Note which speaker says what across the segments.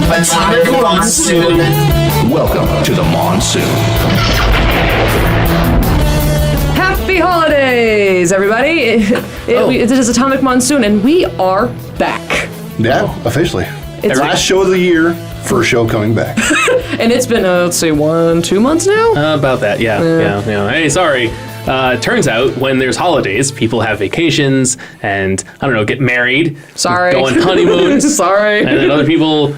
Speaker 1: Atomic Monsoon.
Speaker 2: Welcome to the Monsoon.
Speaker 3: Happy holidays, everybody! It is Atomic Monsoon, and we are back.
Speaker 4: Yeah, officially.
Speaker 3: It's
Speaker 4: Last show of the year, first show coming back.
Speaker 3: And it's been, let's say, 2 months now?
Speaker 5: About that, yeah. Hey, sorry. Turns out when there's holidays, people have vacations and, I don't know, get married.
Speaker 3: Sorry.
Speaker 5: Go on honeymoons.
Speaker 3: Sorry.
Speaker 5: And then other people,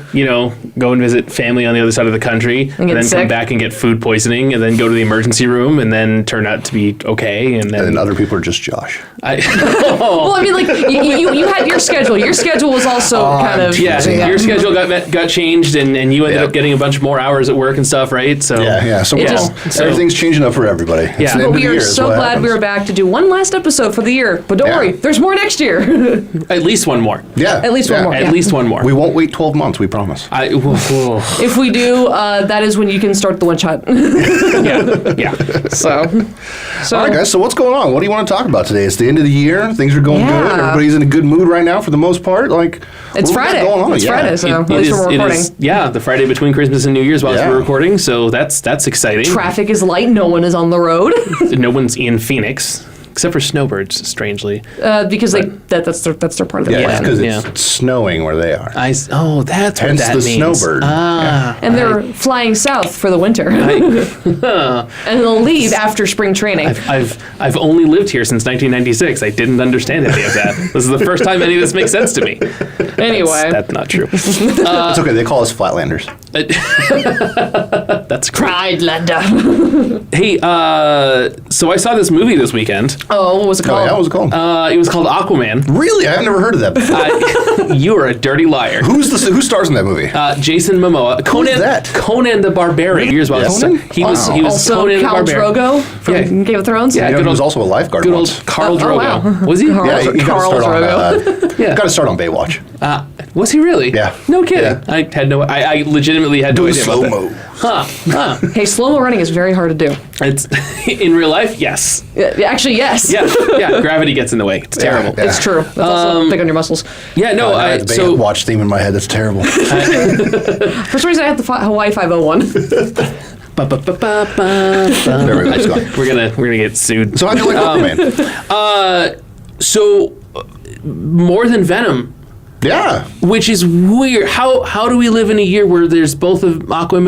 Speaker 5: go and visit family on the other side of the country. And then
Speaker 3: sick.
Speaker 5: come back and get food poisoning and then go to the emergency room and then turn out to be okay. And then
Speaker 4: other people are just Josh.
Speaker 3: Well, I mean, like, you had your schedule. Your schedule was also kind of...
Speaker 5: Yeah, your schedule got changed and you ended up getting a bunch more hours at work and stuff, right? So
Speaker 4: Yeah. So everything's changing up for everybody. It's
Speaker 5: Yeah.
Speaker 4: the end
Speaker 3: But
Speaker 4: of
Speaker 3: we
Speaker 4: the
Speaker 3: are
Speaker 4: year is
Speaker 3: so
Speaker 4: what
Speaker 3: glad
Speaker 4: happens.
Speaker 3: we were back to do one last episode for the year. But don't worry, there's more next year.
Speaker 5: at least one more.
Speaker 4: Yeah.
Speaker 3: At least one more.
Speaker 5: At
Speaker 3: Yeah.
Speaker 5: least one more.
Speaker 4: We won't wait 12 months, we promise.
Speaker 3: If we do, that is when you can start the one shot.
Speaker 5: Yeah.
Speaker 3: So
Speaker 4: All right, guys, so what's going on? What do you want to talk about today? It's the end of the year. Things are going
Speaker 3: Yeah.
Speaker 4: good. Everybody's in a good mood right now for the most part. Like,
Speaker 3: it's
Speaker 4: what do we got
Speaker 3: Friday.
Speaker 4: going on?
Speaker 3: It's
Speaker 4: Yeah.
Speaker 3: Friday, so at
Speaker 5: It
Speaker 3: least we're
Speaker 5: is-
Speaker 3: recording.
Speaker 5: the Friday between Christmas and New Year's while
Speaker 4: Yeah.
Speaker 5: we're recording, so that's exciting.
Speaker 3: Traffic is light. No one is on the road
Speaker 5: No one's in Phoenix, except for snowbirds, strangely.
Speaker 3: because that's their part of the
Speaker 4: Yeah,
Speaker 3: plan.
Speaker 4: because
Speaker 5: Yeah.
Speaker 4: it's snowing where they are.
Speaker 5: That's
Speaker 4: Hence
Speaker 5: what that
Speaker 4: the
Speaker 5: means.
Speaker 4: snowbird.
Speaker 3: And they're flying south for the winter, and they'll leave after spring training.
Speaker 5: I've only lived here since 1996. I didn't understand any of that. This is the first time any of this makes sense to me.
Speaker 3: Anyway,
Speaker 5: That's not true.
Speaker 4: It's okay. They call us Flatlanders.
Speaker 5: That's great.
Speaker 3: Pridelander.
Speaker 5: Hey, so I saw this movie this weekend.
Speaker 3: Oh, what was it
Speaker 4: Oh,
Speaker 3: called?
Speaker 4: yeah, what was it called?
Speaker 5: It was called Aquaman.
Speaker 4: Really? I've never heard of that before.
Speaker 5: You are a dirty liar.
Speaker 4: Who stars in that movie?
Speaker 5: Jason Momoa. Conan,
Speaker 4: that?
Speaker 5: Conan the Barbarian. Here's what
Speaker 4: Conan?
Speaker 5: he was.
Speaker 4: Wow.
Speaker 5: He was
Speaker 3: Also,
Speaker 5: Conan
Speaker 3: Khal
Speaker 5: the Barbarian.
Speaker 3: Drogo from
Speaker 5: Yeah.
Speaker 3: Game of Thrones.
Speaker 5: Yeah,
Speaker 4: You know,
Speaker 5: good
Speaker 4: he
Speaker 5: old-
Speaker 4: was also a lifeguard
Speaker 5: Good
Speaker 4: once.
Speaker 5: old Carl
Speaker 3: Oh,
Speaker 5: Drogo.
Speaker 3: wow.
Speaker 5: Was he?
Speaker 3: Carl-
Speaker 4: Yeah, you got to
Speaker 3: Carl
Speaker 4: start
Speaker 3: Drogo.
Speaker 5: Yeah.
Speaker 4: Got to start on Baywatch.
Speaker 5: Was he really?
Speaker 4: Yeah.
Speaker 5: No kidding.
Speaker 4: Yeah.
Speaker 5: I had no. I legitimately had no
Speaker 4: Do
Speaker 5: idea about that.
Speaker 4: slow-mo.
Speaker 5: Huh.
Speaker 3: Hey, slow-mo running is very hard to do.
Speaker 5: It's in real life. Yes.
Speaker 3: Actually, yes.
Speaker 5: Yeah. Gravity gets in the way. It's terrible.
Speaker 4: Yeah.
Speaker 3: It's true. It's also big on your muscles.
Speaker 5: Yeah. No.
Speaker 4: I had the
Speaker 5: So
Speaker 4: Baywatch theme in my head. That's terrible.
Speaker 3: For some reason, I had the Hawaii 501.
Speaker 4: There we go. It's gone.
Speaker 5: we're gonna get sued.
Speaker 4: So how'd you like Aquaman?
Speaker 5: So more than Venom.
Speaker 4: Yeah.
Speaker 5: Which is weird. How do we live in a year where there's both an Aquaman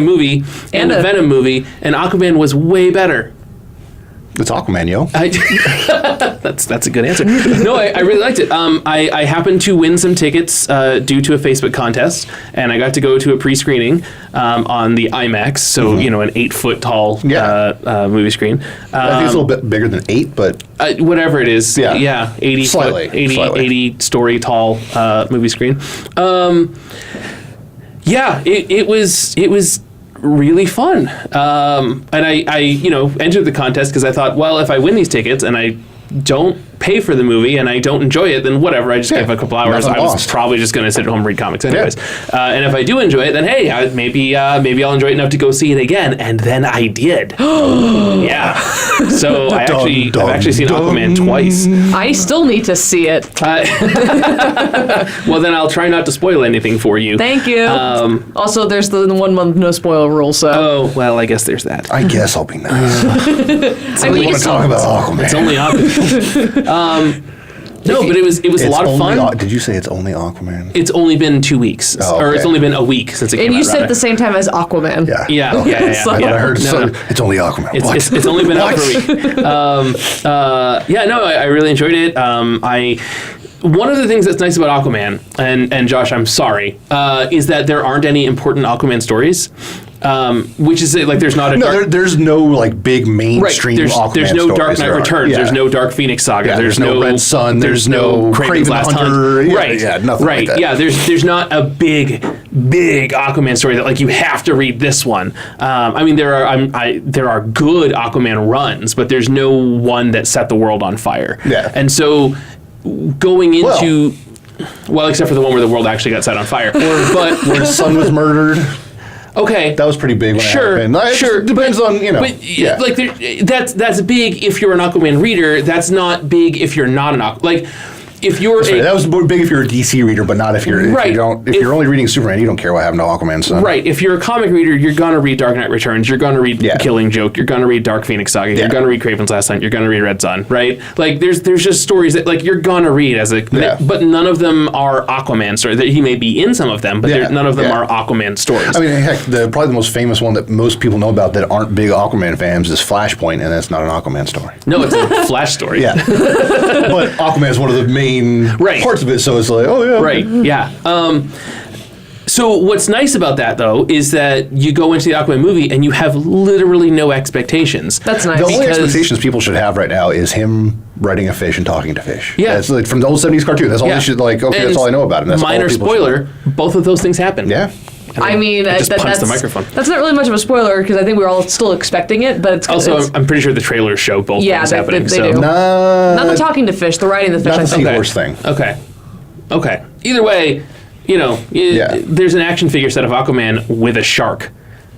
Speaker 5: movie and a Venom movie, and Aquaman was way better?
Speaker 4: It's Aquaman, yo.
Speaker 5: That's a good answer. No, I really liked it. I happened to win some tickets due to a Facebook contest, and I got to go to a pre-screening on the IMAX, so an 8-foot tall movie screen.
Speaker 4: I think it's a little bit bigger than 8, but
Speaker 5: Whatever it is,
Speaker 4: Yeah.
Speaker 5: 80
Speaker 4: Slightly,
Speaker 5: foot, 80,
Speaker 4: slightly.
Speaker 5: 80 story tall movie screen. It was really fun. And I entered the contest because I thought, well, if I win these tickets and I don't pay for the movie and I don't enjoy it, then whatever, I just give a couple hours.
Speaker 4: nothing
Speaker 5: I was
Speaker 4: lost.
Speaker 5: probably just going to sit at home and read comics anyways. And if I do enjoy it, then hey, maybe I'll enjoy it enough to go see it again. And then I did. Yeah. So I've actually seen Aquaman twice.
Speaker 3: I still need to see it.
Speaker 5: Well, then I'll try not to spoil anything for you.
Speaker 3: Thank you. Also, there's the 1 month no spoil rule, so.
Speaker 5: Oh, well, I guess there's that.
Speaker 4: I guess I'll be nice.
Speaker 3: I
Speaker 4: We
Speaker 3: mean,
Speaker 4: want to talk about Aquaman.
Speaker 5: It's only Aquaman. No, but it was a lot of fun.
Speaker 4: Did you say it's only Aquaman?
Speaker 5: It's only been 2 weeks,
Speaker 4: Oh,
Speaker 5: or it's
Speaker 4: okay.
Speaker 5: only been a week since it came
Speaker 3: and
Speaker 5: out.
Speaker 3: you said
Speaker 5: rather.
Speaker 3: at the same time as Aquaman.
Speaker 4: Yeah.
Speaker 5: Yeah.
Speaker 3: So-
Speaker 4: I heard
Speaker 5: No, no.
Speaker 4: it's only Aquaman. What?
Speaker 5: It's only been out for a week. I really enjoyed it. One of the things that's nice about Aquaman, and Josh, I'm sorry, is that there aren't any important Aquaman stories. Which is like there's not a
Speaker 4: there's no like big mainstream Aquaman
Speaker 5: there's no
Speaker 4: stories.
Speaker 5: Dark Knight
Speaker 4: There are.
Speaker 5: Returns.
Speaker 4: Yeah.
Speaker 5: There's no Dark Phoenix Saga.
Speaker 4: Yeah,
Speaker 5: there's
Speaker 4: no Red Sun.
Speaker 5: There's no Kraven's Last
Speaker 4: Hunter.
Speaker 5: Hunt.
Speaker 4: Yeah,
Speaker 5: Right.
Speaker 4: yeah, nothing
Speaker 5: right.
Speaker 4: like that.
Speaker 5: Yeah. There's not a big Aquaman story that like you have to read this one. I mean there are good Aquaman runs, but there's no one that set the world on fire.
Speaker 4: Yeah.
Speaker 5: And so going into well, except for the one where the world actually got set on fire.
Speaker 4: Where his son was murdered.
Speaker 5: Okay.
Speaker 4: That was pretty big when it happened. It depends on,
Speaker 5: But like that's big if you're an Aquaman reader. That's not big if you're not an Aquaman. Like if you're
Speaker 4: that was big if you're a DC reader, but not if you're if you're only reading Superman, you don't care what happened to Aquaman's son.
Speaker 5: Right. If you're a comic reader, you're gonna read Dark Knight Returns. You're gonna read Killing Joke. You're gonna read Dark Phoenix Saga. You're gonna read Kraven's Last Hunt. You're gonna read Red Sun. Right. Like there's just stories that like you're gonna read as a but none of them are Aquaman stories. That he may be in some of them, but none of them are Aquaman stories.
Speaker 4: I mean, heck, probably the most famous one that most people know about that aren't big Aquaman fans is Flashpoint, and that's not an Aquaman story.
Speaker 5: No, it's a Flash story.
Speaker 4: Yeah. But Aquaman is one of the main parts of it, so it's like, oh yeah.
Speaker 5: Right, yeah. So what's nice about that, though, is that you go into the Aquaman movie and you have literally no expectations.
Speaker 3: That's nice.
Speaker 4: The only expectations people should have right now is him riding a fish and talking to fish.
Speaker 5: Yeah.
Speaker 4: That's like from the old 70s cartoon. That's all they should, like, okay, that's all I know about it. That's
Speaker 5: minor spoiler, both of those things happen.
Speaker 4: Yeah.
Speaker 3: I mean,
Speaker 5: just punched the microphone.
Speaker 3: That's not really much of a spoiler because I think we're all still expecting it, but it's
Speaker 5: also I'm pretty sure the trailers show both things happening.
Speaker 3: They do. Not the talking to fish, the riding the fish.
Speaker 4: Not the seahorse thing.
Speaker 5: Okay. Either way, there's an action figure set of Aquaman with a shark.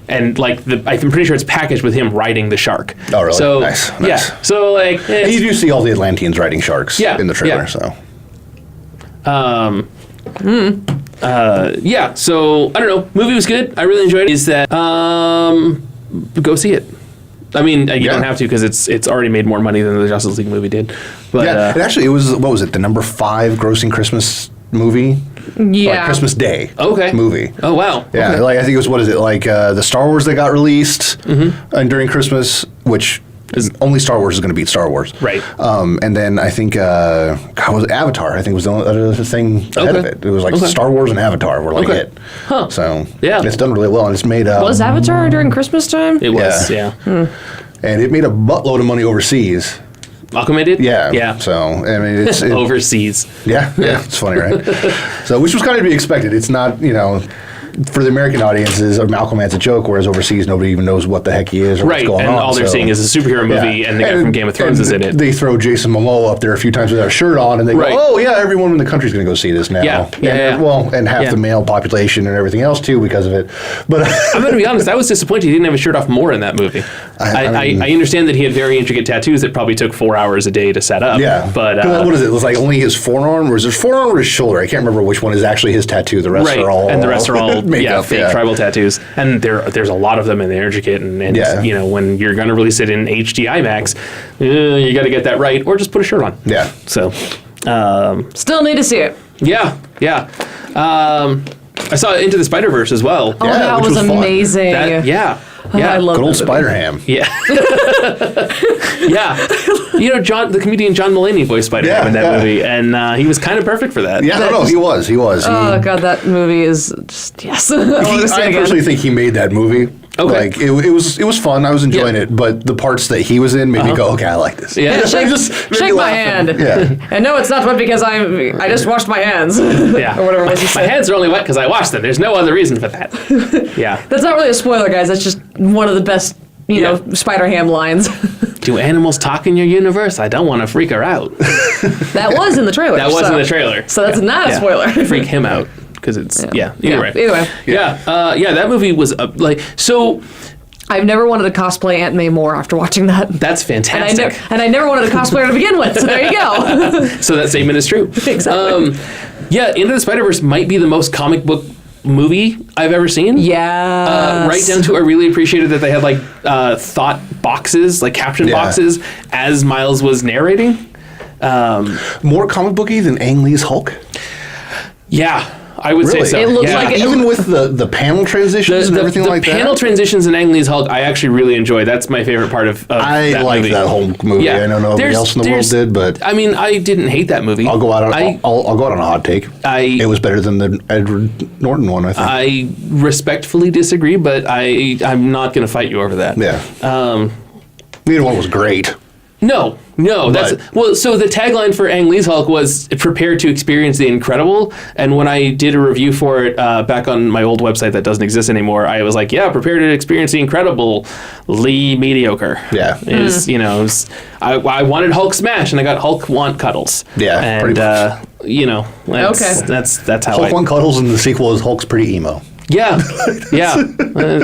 Speaker 5: And like I'm pretty sure it's packaged with him riding the shark.
Speaker 4: Oh, really?
Speaker 5: So,
Speaker 4: nice.
Speaker 5: Yeah. So like
Speaker 4: you do see all the Atlanteans riding sharks in the trailer. So.
Speaker 5: So I don't know. Movie was good. I really enjoyed it. Is that go see it? I mean, you don't have to because it's already made more money than the Justice League movie did. But
Speaker 4: it was what was it? The number 5 grossing Christmas movie.
Speaker 3: Yeah.
Speaker 4: Like Christmas Day.
Speaker 5: Okay.
Speaker 4: Movie.
Speaker 5: Oh wow.
Speaker 4: Yeah.
Speaker 5: Okay.
Speaker 4: Like I think it was the Star Wars that got released and during Christmas, which. Only Star Wars is going to beat Star Wars.
Speaker 5: Right.
Speaker 4: And then I think, was it Avatar? I think was the only other thing ahead of it. It was like Star Wars and Avatar were like it.
Speaker 5: Huh.
Speaker 4: So it's done really well. And it's made...
Speaker 3: was Avatar during Christmas time?
Speaker 5: It was, yeah.
Speaker 4: And it made a buttload of money overseas.
Speaker 5: Aquaman did?
Speaker 4: Yeah. So, I mean, it's...
Speaker 5: overseas.
Speaker 4: Yeah. It's funny, right? So, which was kind of to be expected. It's not, for the American audiences, Aquaman's a joke, whereas overseas, nobody even knows what the heck he is or what's going on.
Speaker 5: And all they're seeing is a superhero movie, and the guy from Game of Thrones is in it.
Speaker 4: They throw Jason Momoa up there a few times without a shirt on, and they go, oh, yeah, everyone in the country's going to go see this now.
Speaker 5: Yeah.
Speaker 4: Well, and half the male population and everything else, too, because of it. But
Speaker 5: I'm going to be honest, I was disappointed he didn't have his shirt off more in that movie. I understand that he had very intricate tattoos that probably took 4 hours a day to set up.
Speaker 4: Yeah.
Speaker 5: But
Speaker 4: what is it? It was like only his forearm, or is his forearm or his shoulder? I can't remember which one is actually his tattoo. The rest are all...
Speaker 5: And the rest are all
Speaker 4: makeup,
Speaker 5: fake tribal tattoos, and there's a lot of them, and they're intricate, and when you're going to release it in HD IMAX, you got to get that right, or just put a shirt on.
Speaker 4: Yeah.
Speaker 5: So,
Speaker 3: still need to see it.
Speaker 5: Yeah. I saw Into the Spider-Verse as well.
Speaker 3: Oh, that was amazing. I love
Speaker 4: good old Spider-Ham.
Speaker 5: Yeah. The comedian John Mulaney voiced Spider-Man in that movie, and he was kind of perfect for that.
Speaker 4: Yeah, he was.
Speaker 3: Oh, God, that movie is just, yes.
Speaker 4: I personally think he made that movie.
Speaker 5: Okay.
Speaker 4: Like, it was fun. I was enjoying it, but the parts that he was in made me go, okay, I like this.
Speaker 3: Yeah, shake my hand.
Speaker 4: Yeah.
Speaker 3: And no, it's not wet because I just washed my hands.
Speaker 5: Yeah.
Speaker 3: Or whatever it was he
Speaker 5: My
Speaker 3: said.
Speaker 5: hands are only wet because I washed them. There's no other reason for that. Yeah.
Speaker 3: That's not really a spoiler, guys. That's just one of the best, Spider-Ham lines.
Speaker 5: Do animals talk in your universe? I don't want to freak her out.
Speaker 3: That was in the trailer.
Speaker 5: That was in the trailer.
Speaker 3: So that's not a spoiler.
Speaker 5: Freak him out. Because it's, either way.
Speaker 3: Either way.
Speaker 5: That movie was, so...
Speaker 3: I've never wanted to cosplay Aunt May more after watching that.
Speaker 5: That's fantastic.
Speaker 3: And I never wanted to cosplay her to begin with, so there you go.
Speaker 5: So that statement is true.
Speaker 3: Exactly.
Speaker 5: Into the Spider-Verse might be the most comic book movie I've ever seen.
Speaker 3: Yeah.
Speaker 5: Right down to I really appreciated that they had thought boxes, like caption boxes, as Miles was narrating.
Speaker 4: More comic booky than Ang Lee's Hulk?
Speaker 5: Yeah. I would say so.
Speaker 3: It looks like
Speaker 4: even with the panel transitions and everything like that.
Speaker 5: The panel transitions in Ang Lee's Hulk, I actually really enjoy. That's my favorite part of
Speaker 4: I
Speaker 5: that
Speaker 4: like
Speaker 5: movie.
Speaker 4: that whole movie. I don't know nobody else in the world did, but
Speaker 5: I mean, I didn't hate that movie.
Speaker 4: I'll go out on I'll go out on a hot take. It was better than the Edward Norton one, I think.
Speaker 5: I respectfully disagree, but I'm not going to fight you over that.
Speaker 4: Yeah. Neither one was great.
Speaker 5: No, so the tagline for Ang Lee's Hulk was "Prepare to experience the incredible." And when I did a review for it back on my old website that doesn't exist anymore, I was like, prepare to experience the incredible. Lee mediocre.
Speaker 4: Yeah,
Speaker 5: I wanted Hulk smash, and I got Hulk want cuddles.
Speaker 4: Yeah,
Speaker 5: and
Speaker 4: pretty much.
Speaker 5: that's how
Speaker 4: Hulk want cuddles, and the sequel is Hulk's pretty emo.
Speaker 5: Yeah.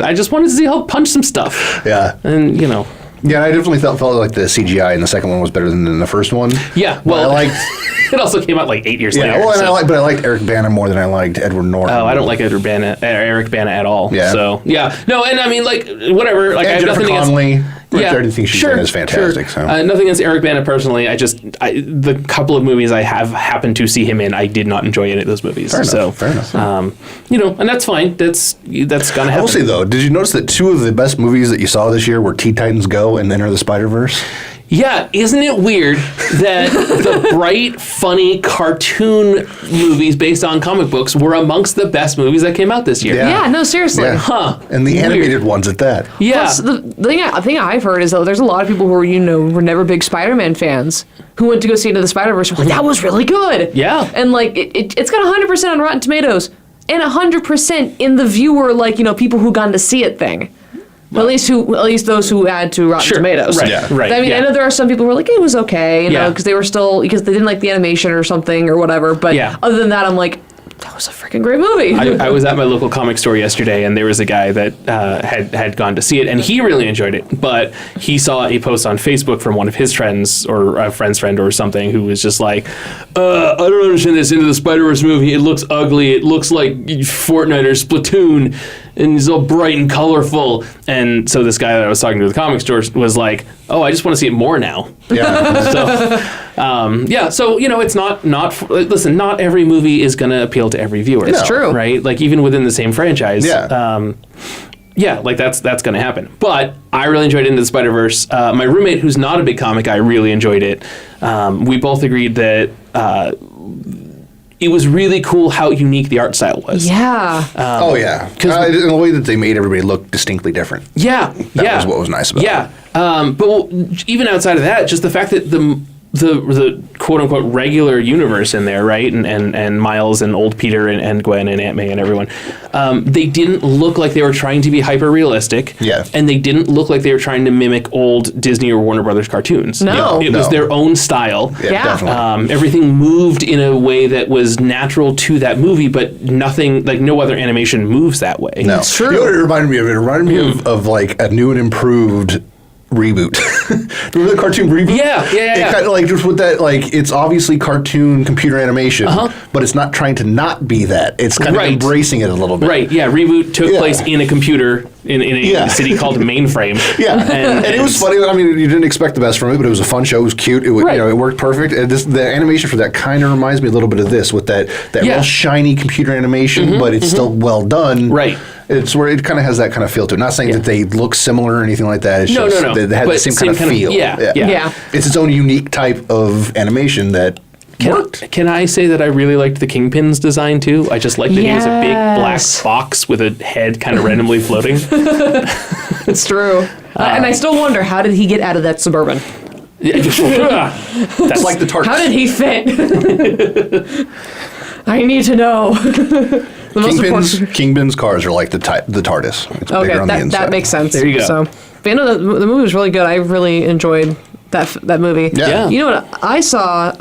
Speaker 5: I just wanted to see Hulk punch some stuff.
Speaker 4: Yeah.
Speaker 5: And,
Speaker 4: Yeah, I definitely felt like the CGI in the second one was better than the first one.
Speaker 5: Yeah,
Speaker 4: well, I liked.
Speaker 5: It also came out like 8 years later.
Speaker 4: Yeah, well, and I liked Eric Bana more than I liked Edward Norton.
Speaker 5: Oh, I don't like Eric Bana at all.
Speaker 4: Yeah.
Speaker 5: So no, and I mean, like, whatever. Like, I have
Speaker 4: Jennifer
Speaker 5: nothing
Speaker 4: Connelly.
Speaker 5: against.
Speaker 4: Yeah, I think she's in is fantastic.
Speaker 5: Sure.
Speaker 4: So.
Speaker 5: Nothing against Eric Bana personally. The couple of movies I have happened to see him in, I did not enjoy any of those movies.
Speaker 4: Fair enough.
Speaker 5: And that's fine. That's gonna happen.
Speaker 4: I will say though, did you notice that 2 of the best movies that you saw this year were Teen Titans Go and Enter the Spider-Verse?
Speaker 5: Yeah, isn't it weird that the bright, funny cartoon movies based on comic books were amongst the best movies that came out this year?
Speaker 3: Yeah, no, seriously.
Speaker 4: Yeah.
Speaker 5: Huh.
Speaker 4: And the animated ones at that.
Speaker 5: Yeah.
Speaker 3: Plus, the thing I've heard is that there's a lot of people who were never big Spider-Man fans who went to go see Into the Spider-Verse. Like, that was really good.
Speaker 5: Yeah.
Speaker 3: And like it's got 100% on Rotten Tomatoes and 100% in the viewer, people who gone to see it thing. Well, at least those who add to Rotten Tomatoes.
Speaker 5: Right.
Speaker 4: Yeah.
Speaker 5: Right.
Speaker 3: I mean, I know there are some people who were like, it was okay, because they didn't like the animation or something or whatever. But other than that, I'm like, that was a freaking great movie.
Speaker 5: I was at my local comic store yesterday, and there was a guy that had gone to see it, and he really enjoyed it. But he saw a post on Facebook from one of his friends, or a friend's friend or something, who was just like, I don't understand this Into the Spider-Verse movie. It looks ugly. It looks like Fortnite or Splatoon, and it's all bright and colorful. And so this guy that I was talking to at the comic store was like, oh, I just want to see it more now.
Speaker 4: Yeah.
Speaker 5: So, it's listen, not every movie is going to appeal to every viewer.
Speaker 3: It's true.
Speaker 5: Right? Like, even within the same franchise.
Speaker 4: Yeah.
Speaker 5: Like, that's going to happen. But I really enjoyed Into the Spider-Verse. My roommate, who's not a big comic guy, really enjoyed it. We both agreed that it was really cool how unique the art style was.
Speaker 3: Yeah.
Speaker 4: Yeah. In the way that they made everybody look distinctly different.
Speaker 5: Yeah.
Speaker 4: That was what was nice about it.
Speaker 5: Yeah. But even outside of that, just the fact that the quote unquote regular universe in there, right? And Miles and old Peter and Gwen and Aunt May and everyone, they didn't look like they were trying to be hyper realistic.
Speaker 4: Yeah.
Speaker 5: And they didn't look like they were trying to mimic old Disney or Warner Brothers cartoons.
Speaker 3: No.
Speaker 5: It was their own style.
Speaker 3: Yeah.
Speaker 4: Definitely.
Speaker 5: Everything moved in a way that was natural to that movie, but nothing, like no other animation moves that way.
Speaker 4: No.
Speaker 3: It's true.
Speaker 4: You know what it reminded me of? It reminded me of like a new and improved reboot. Remember the cartoon reboot?
Speaker 5: Yeah.
Speaker 4: It kind of like just with that, like it's obviously cartoon computer animation, but it's not trying to not be that. It's kind of embracing it a little bit.
Speaker 5: Right. Yeah. Reboot took place in a computer in a city called Mainframe.
Speaker 4: Yeah, and it was funny. I mean, you didn't expect the best from it, but it was a fun show. It was cute. It was, it worked perfect. And the animation for that kind of reminds me a little bit of this, with that real shiny computer animation, but it's still well done.
Speaker 5: Right.
Speaker 4: It's where it kind of has that kind of feel to it. Not saying that they look similar or anything like that. It's
Speaker 5: No.
Speaker 4: They had the same kind of feel.
Speaker 3: Yeah.
Speaker 4: It's its own unique type of animation that worked.
Speaker 5: Can I say that I really liked the Kingpin's design too? I just liked that he was a big black box with a head kind of randomly floating.
Speaker 3: It's true. And I still wonder, how did he get out of that Suburban?
Speaker 5: That's
Speaker 4: like the TARDIS.
Speaker 3: How did he fit? I need to know.
Speaker 4: Kingpin's cars are like the TARDIS. It's bigger on the inside.
Speaker 3: That makes sense.
Speaker 5: There you go.
Speaker 3: So, but the movie was really good. I really enjoyed that movie.
Speaker 4: Yeah.
Speaker 3: You know what I saw?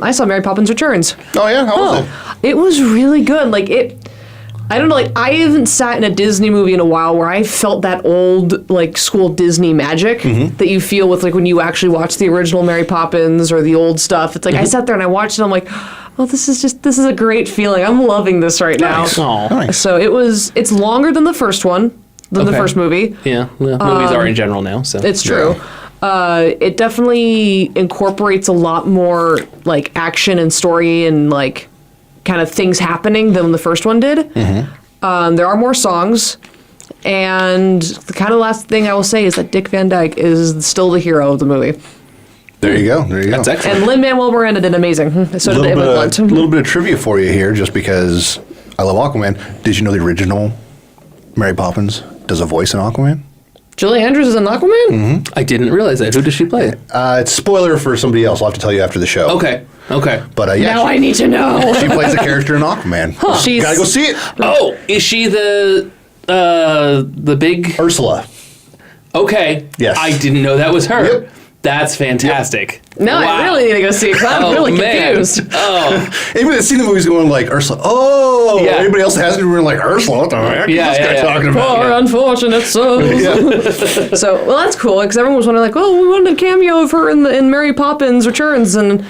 Speaker 3: I saw Mary Poppins Returns.
Speaker 4: Oh yeah, how was it?
Speaker 3: It was really good. Like it. I don't know, like I haven't sat in a Disney movie in a while where I felt that old like school Disney magic that you feel with like when you actually watch the original Mary Poppins or the old stuff. It's like I sat there and I watched it, I'm like, oh, this is a great feeling. I'm loving this right now.
Speaker 5: Aw.
Speaker 4: Nice.
Speaker 3: So it's longer than the first one, the first movie.
Speaker 5: Yeah, well, movies are in general now, so.
Speaker 3: It's true. It definitely incorporates a lot more like action and story and like kind of things happening than the first one did. There are more songs, and the kind of last thing I will say is that Dick Van Dyke is still the hero of the movie.
Speaker 4: There you go.
Speaker 5: That's excellent.
Speaker 3: And Lin-Manuel Miranda did amazing. So did Emily Blunt.
Speaker 4: A little bit of trivia for you here, just because I love Aquaman. Did you know the original Mary Poppins does a voice in Aquaman?
Speaker 3: Julie Andrews is in Aquaman?
Speaker 5: I didn't realize that. Who does she play?
Speaker 4: It's a spoiler for somebody else. I'll have to tell you after the show.
Speaker 5: Okay.
Speaker 4: But yeah,
Speaker 3: Now I need to know.
Speaker 4: she plays a character in Aquaman.
Speaker 3: She's-
Speaker 4: Gotta go see it.
Speaker 5: Oh, is she the big?
Speaker 4: Ursula.
Speaker 5: Okay.
Speaker 4: Yes.
Speaker 5: I didn't know that was her.
Speaker 4: Yep.
Speaker 5: That's fantastic.
Speaker 3: No,
Speaker 5: Wow.
Speaker 3: I really need to go see it 'cause I'm really confused.
Speaker 5: Oh,
Speaker 4: Anybody that's seen the movies going like Ursula, oh,
Speaker 5: Yeah.
Speaker 4: anybody else that hasn't been like Ursula, what the heck is
Speaker 5: Yeah,
Speaker 4: this guy
Speaker 5: yeah.
Speaker 4: talking about?
Speaker 3: Poor unfortunate souls. So, well, that's cool because everyone was wondering, like, oh, we wanted a cameo of her in Mary Poppins Returns, and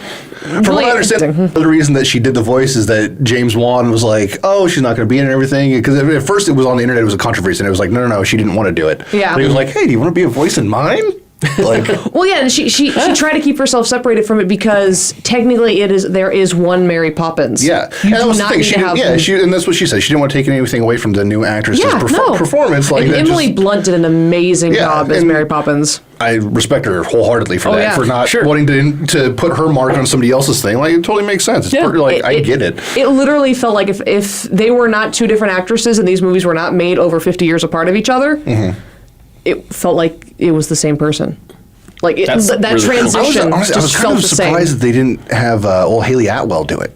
Speaker 4: From what I understand, the reason that she did the voice is that James Wan was like, oh, she's not going to be in it and everything. Because at first it was on the internet, it was a controversy, and it was like, no, she didn't want to do it.
Speaker 3: Yeah.
Speaker 4: And he was like, hey, do you want to be a voice in mine? Like,
Speaker 3: Well, yeah, and she tried to keep herself separated from it because technically there is one Mary Poppins.
Speaker 4: yeah.
Speaker 3: You
Speaker 4: And that
Speaker 3: do
Speaker 4: was the
Speaker 3: not
Speaker 4: thing.
Speaker 3: need to have.
Speaker 4: And that's what she said. She didn't want to take anything away from the new actress's
Speaker 3: Yeah, no.
Speaker 4: performance. Like,
Speaker 3: and
Speaker 4: that
Speaker 3: Emily Blunt did an amazing
Speaker 4: Yeah,
Speaker 3: job as
Speaker 4: and-
Speaker 3: Mary Poppins.
Speaker 4: I respect her wholeheartedly for
Speaker 3: Oh,
Speaker 4: that,
Speaker 3: yeah.
Speaker 4: for not
Speaker 5: Sure.
Speaker 4: wanting to put her mark on somebody else's thing. Like, it totally makes sense. It's
Speaker 5: Yeah.
Speaker 4: I get it.
Speaker 3: It literally felt like if they were not two different actresses and these movies were not made over 50 years apart of each other, it felt like it was the same person. Like
Speaker 5: That's
Speaker 3: that
Speaker 5: really cool.
Speaker 3: transition
Speaker 4: I was
Speaker 3: just
Speaker 4: kind
Speaker 3: felt
Speaker 4: of
Speaker 3: the same.
Speaker 4: surprised that they didn't have old Haley Atwell do it.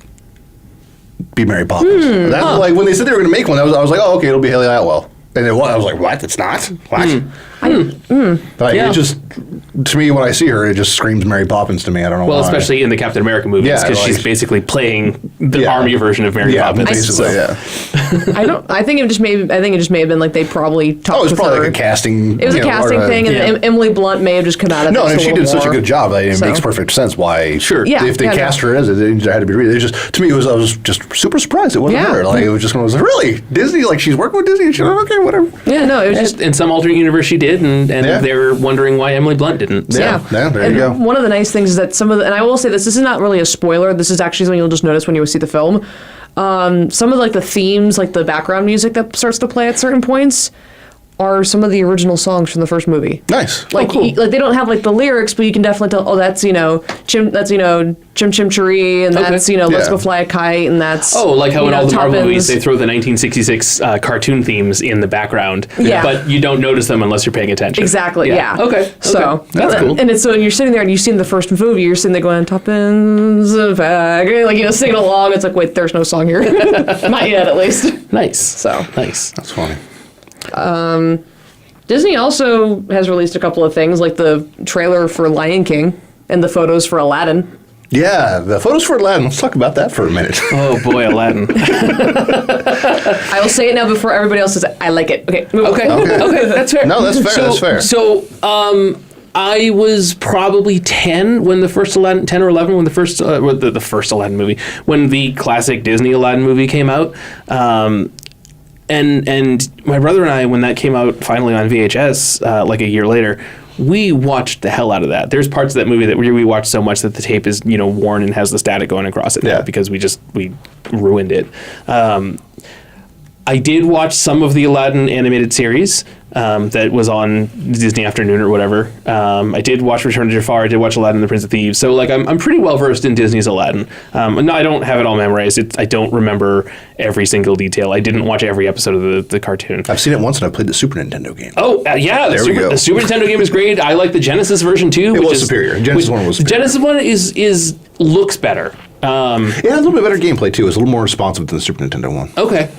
Speaker 4: Be Mary Poppins. Like when they said they were going to make one, I was like, oh, okay, it'll be Haley Atwell. And it was. I was like, what? It's not? What? Like,
Speaker 5: Yeah.
Speaker 4: it just, to me, when I see her, it just screams Mary Poppins to me. I don't know
Speaker 5: well,
Speaker 4: why.
Speaker 5: especially in the Captain America movies,
Speaker 4: Yeah,
Speaker 5: because
Speaker 4: like-
Speaker 5: she's basically playing the
Speaker 4: Yeah.
Speaker 5: army version of Mary
Speaker 4: Yeah,
Speaker 5: Poppins.
Speaker 4: basically,
Speaker 5: So-
Speaker 4: yeah.
Speaker 3: I think it just may have been like they probably talked
Speaker 4: Oh, it was
Speaker 3: with
Speaker 4: probably
Speaker 3: her.
Speaker 4: like a casting.
Speaker 3: It was a casting thing, and
Speaker 5: yeah.
Speaker 3: Emily Blunt may have just come out of
Speaker 4: No,
Speaker 3: this
Speaker 4: and
Speaker 3: a
Speaker 4: she
Speaker 3: little
Speaker 4: did such a
Speaker 3: more.
Speaker 4: good job. It
Speaker 3: So-
Speaker 4: makes perfect sense why.
Speaker 5: Sure.
Speaker 3: Yeah,
Speaker 4: if they
Speaker 3: yeah,
Speaker 4: cast her as it, it had to be real. It just, to me, I was just super surprised it wasn't
Speaker 3: Yeah.
Speaker 4: her. Like, it was just going, really Disney? Like, she's working with Disney? And she's like, okay, whatever.
Speaker 3: Yeah, no, it was just
Speaker 5: In some alternate universe, she did, and
Speaker 4: Yeah.
Speaker 5: they're wondering why Emily Blunt didn't. So.
Speaker 4: Yeah, there
Speaker 3: and
Speaker 4: you go.
Speaker 3: One of the nice things is that and I will say this is not really a spoiler. This is actually something you'll just notice when you see the film. Some of like the themes, like the background music that starts to play at certain points, are some of the original songs from the first movie.
Speaker 4: Nice.
Speaker 3: Like,
Speaker 5: cool.
Speaker 3: like they don't have like the lyrics, but you can definitely tell. Oh, that's Chim Chim Cheree, and
Speaker 5: Okay.
Speaker 3: that's Let's
Speaker 4: Yeah.
Speaker 3: Go Fly a Kite, and that's
Speaker 5: Oh, like how in all the Marvel
Speaker 3: Tuppence.
Speaker 5: movies they throw the 1966 cartoon themes in the background,
Speaker 3: Yeah.
Speaker 5: but you don't notice them unless you're paying attention.
Speaker 3: Exactly. Yeah.
Speaker 5: Okay.
Speaker 3: So
Speaker 5: okay. That's cool.
Speaker 3: And it's so you're sitting there and you've seen the first movie. You're sitting there going Tuppence a bag, like singing along. It's like, wait, there's no song here, not yet, at least.
Speaker 5: Nice.
Speaker 3: So
Speaker 5: Nice.
Speaker 4: That's funny.
Speaker 3: Disney also has released a couple of things, like the trailer for Lion King and the photos for Aladdin.
Speaker 4: Yeah, the photos for Aladdin. Let's talk about that for a minute.
Speaker 5: Oh boy, Aladdin.
Speaker 3: I will say it now before everybody else says it. I like it. Okay. Move on.
Speaker 5: Okay.
Speaker 4: Okay.
Speaker 5: Okay. That's fair.
Speaker 4: No, that's fair,
Speaker 5: So,
Speaker 4: that's fair.
Speaker 5: So, I was probably 10 when the first Aladdin, 10 or 11 when the first, the first Aladdin movie, when the classic Disney Aladdin movie came out. And my brother and I, when that came out finally on VHS, like a year later, we watched the hell out of that. There's parts of that movie that we watched so much that the tape is, worn and has the static going across it now
Speaker 4: Yeah.
Speaker 5: because we ruined it. I did watch some of the Aladdin animated series that was on Disney Afternoon or whatever. I did watch Return to Jafar. I did watch Aladdin and the Prince of Thieves. So like I'm pretty well versed in Disney's Aladdin. No, I don't have it all memorized. I don't remember every single detail. I didn't watch every episode of the cartoon.
Speaker 4: I've seen it once, and I played the Super Nintendo game.
Speaker 5: Oh, yeah,
Speaker 4: There we go.
Speaker 5: the Super Nintendo game is great. I like the Genesis version too.
Speaker 4: It
Speaker 5: which
Speaker 4: was
Speaker 5: is
Speaker 4: superior. Genesis one was superior.
Speaker 5: Genesis one is looks better.
Speaker 4: It had a little bit better gameplay too. It was a little more responsive than the Super Nintendo one.
Speaker 5: Okay.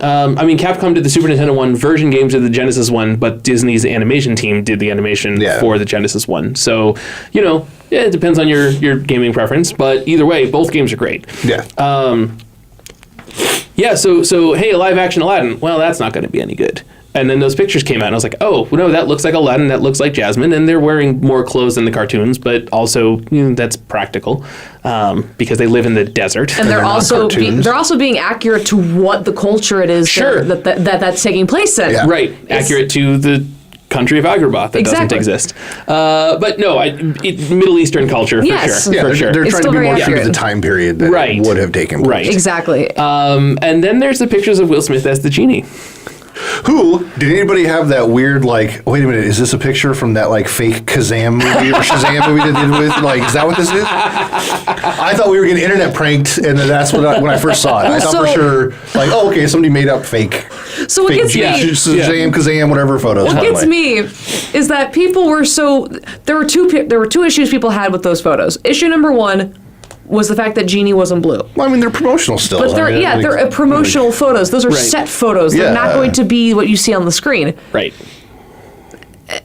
Speaker 5: I mean, Capcom did the Super Nintendo one, Version Games did the Genesis one, but Disney's animation team did the animation
Speaker 4: Yeah.
Speaker 5: for the Genesis one. So, it depends on your gaming preference, but either way, both games are great.
Speaker 4: Yeah.
Speaker 5: Yeah, so hey, a live action Aladdin. Well, that's not going to be any good. And then those pictures came out, and I was like, oh, no, that looks like Aladdin, that looks like Jasmine, and they're wearing more clothes than the cartoons, but also that's practical because they live in the desert.
Speaker 3: And they're
Speaker 4: not
Speaker 3: also
Speaker 4: cartoons.
Speaker 3: they're also being accurate to what the culture it is
Speaker 5: Sure.
Speaker 3: that's taking place in.
Speaker 4: Yeah.
Speaker 5: Right, accurate to the country of Agrabah that doesn't
Speaker 3: Exactly.
Speaker 5: exist. But no, Middle Eastern culture for
Speaker 3: Yes.
Speaker 5: sure.
Speaker 4: Yeah,
Speaker 5: for
Speaker 4: they're,
Speaker 5: sure.
Speaker 4: they're
Speaker 3: It's
Speaker 4: trying to
Speaker 3: still
Speaker 4: be
Speaker 3: very
Speaker 4: more true to
Speaker 3: accurate.
Speaker 4: the time period that
Speaker 5: Right.
Speaker 4: it would have taken place.
Speaker 5: Right.
Speaker 3: Exactly.
Speaker 5: And then there's the pictures of Will Smith as the genie.
Speaker 4: Who did anybody have that weird like? Wait a minute, is this a picture from that like fake Kazam movie or Shazam movie that they did with? Like, is that what this is? I thought we were getting internet pranked, and that's when I first saw it. I thought for
Speaker 3: So-
Speaker 4: sure, like, oh, okay, somebody made up fake.
Speaker 3: So what
Speaker 4: fake
Speaker 3: gets me
Speaker 4: Shazam, Kazam, whatever photos.
Speaker 3: What
Speaker 4: by the
Speaker 3: gets
Speaker 4: way.
Speaker 3: me is that people were there were two issues people had with those photos. Issue number one was the fact that Genie wasn't blue.
Speaker 4: Well, I mean, they're promotional still.
Speaker 3: But they're they're promotional photos. Those are
Speaker 5: Right.
Speaker 3: set photos. They're
Speaker 4: Yeah.
Speaker 3: not going to be what you see on the screen.
Speaker 5: Right.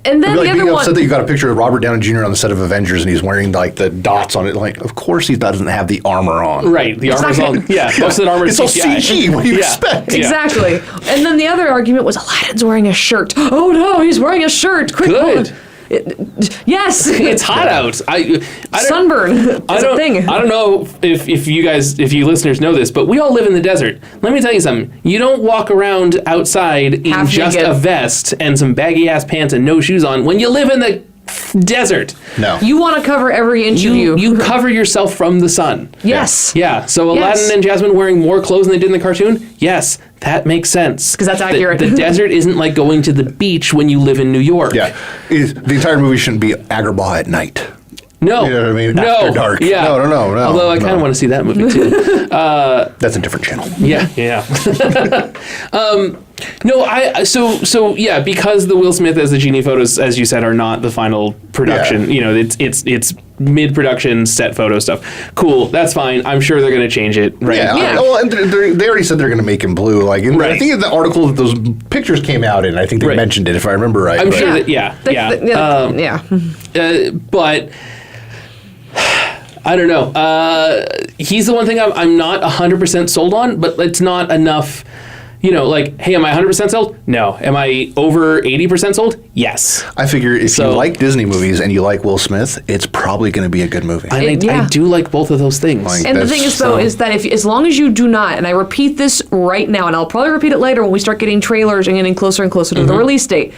Speaker 3: And then
Speaker 4: Like
Speaker 3: the
Speaker 4: being
Speaker 3: other
Speaker 4: upset
Speaker 3: one.
Speaker 4: that you got a picture of Robert Downey Jr. on the set of Avengers and he's wearing like the dots on it. Like, of course he doesn't have the armor on.
Speaker 5: Right, the armor's all, most of the armor is
Speaker 4: It's all
Speaker 5: CGI.
Speaker 4: CG. What do you
Speaker 5: Yeah.
Speaker 4: expect?
Speaker 5: Yeah.
Speaker 3: Exactly. And then the other argument was Aladdin's wearing a shirt. Oh no, he's wearing a shirt. Quick,
Speaker 5: Good.
Speaker 3: yes.
Speaker 5: It's hot out. I don't,
Speaker 3: Sunburn. It's
Speaker 5: I don't,
Speaker 3: a thing.
Speaker 5: I don't know if you listeners know this, but we all live in the desert. Let me tell you something. You don't walk around outside in
Speaker 3: Half
Speaker 5: just
Speaker 3: naked.
Speaker 5: a vest and some baggy ass pants and no shoes on when you live in the desert.
Speaker 4: No.
Speaker 3: You want to cover every inch of you.
Speaker 5: You cover yourself from the sun.
Speaker 3: Yes.
Speaker 5: Yeah, so
Speaker 3: Yes.
Speaker 5: Aladdin and Jasmine wearing more clothes than they did in the cartoon? Yes, that makes sense.
Speaker 3: 'Cause that's
Speaker 5: The-
Speaker 3: accurate.
Speaker 5: The desert isn't like going to the beach when you live in New York.
Speaker 4: Yeah. The entire movie shouldn't be Agrabah at night.
Speaker 5: No.
Speaker 4: You know what I mean?
Speaker 5: No.
Speaker 4: After dark.
Speaker 5: Yeah.
Speaker 4: No.
Speaker 5: Although I kind of want to see that movie too.
Speaker 4: That's a different channel.
Speaker 5: Yeah. No, so yeah, because the Will Smith as the genie photos, as you said, are not the final production.
Speaker 4: Yeah.
Speaker 5: You know, it's mid-production set photo stuff. Cool, that's fine. I'm sure they're going to change it, right?
Speaker 3: Yeah.
Speaker 4: Well, and they already said they're going to make him blue. Like, I
Speaker 5: Right.
Speaker 4: think in the article that those pictures came out in, I think they
Speaker 5: Right.
Speaker 4: mentioned it, if I remember right.
Speaker 5: I'm
Speaker 4: but-
Speaker 5: sure that, yeah. But I don't know. He's the one thing I'm not 100% sold on, but it's not enough. You know, like, hey, am I 100% sold? No. Am I over 80% sold? Yes.
Speaker 4: I figure if
Speaker 5: So-
Speaker 4: you like Disney movies and you like Will Smith, it's probably going to be a good movie.
Speaker 5: I
Speaker 3: Yeah.
Speaker 5: do like both of those things.
Speaker 4: Like-
Speaker 3: And the
Speaker 4: That's
Speaker 3: thing is, though,
Speaker 4: so-
Speaker 3: is that if as long as you do not, and I repeat this right now, and I'll probably repeat it later when we start getting trailers and getting closer and closer to the release date,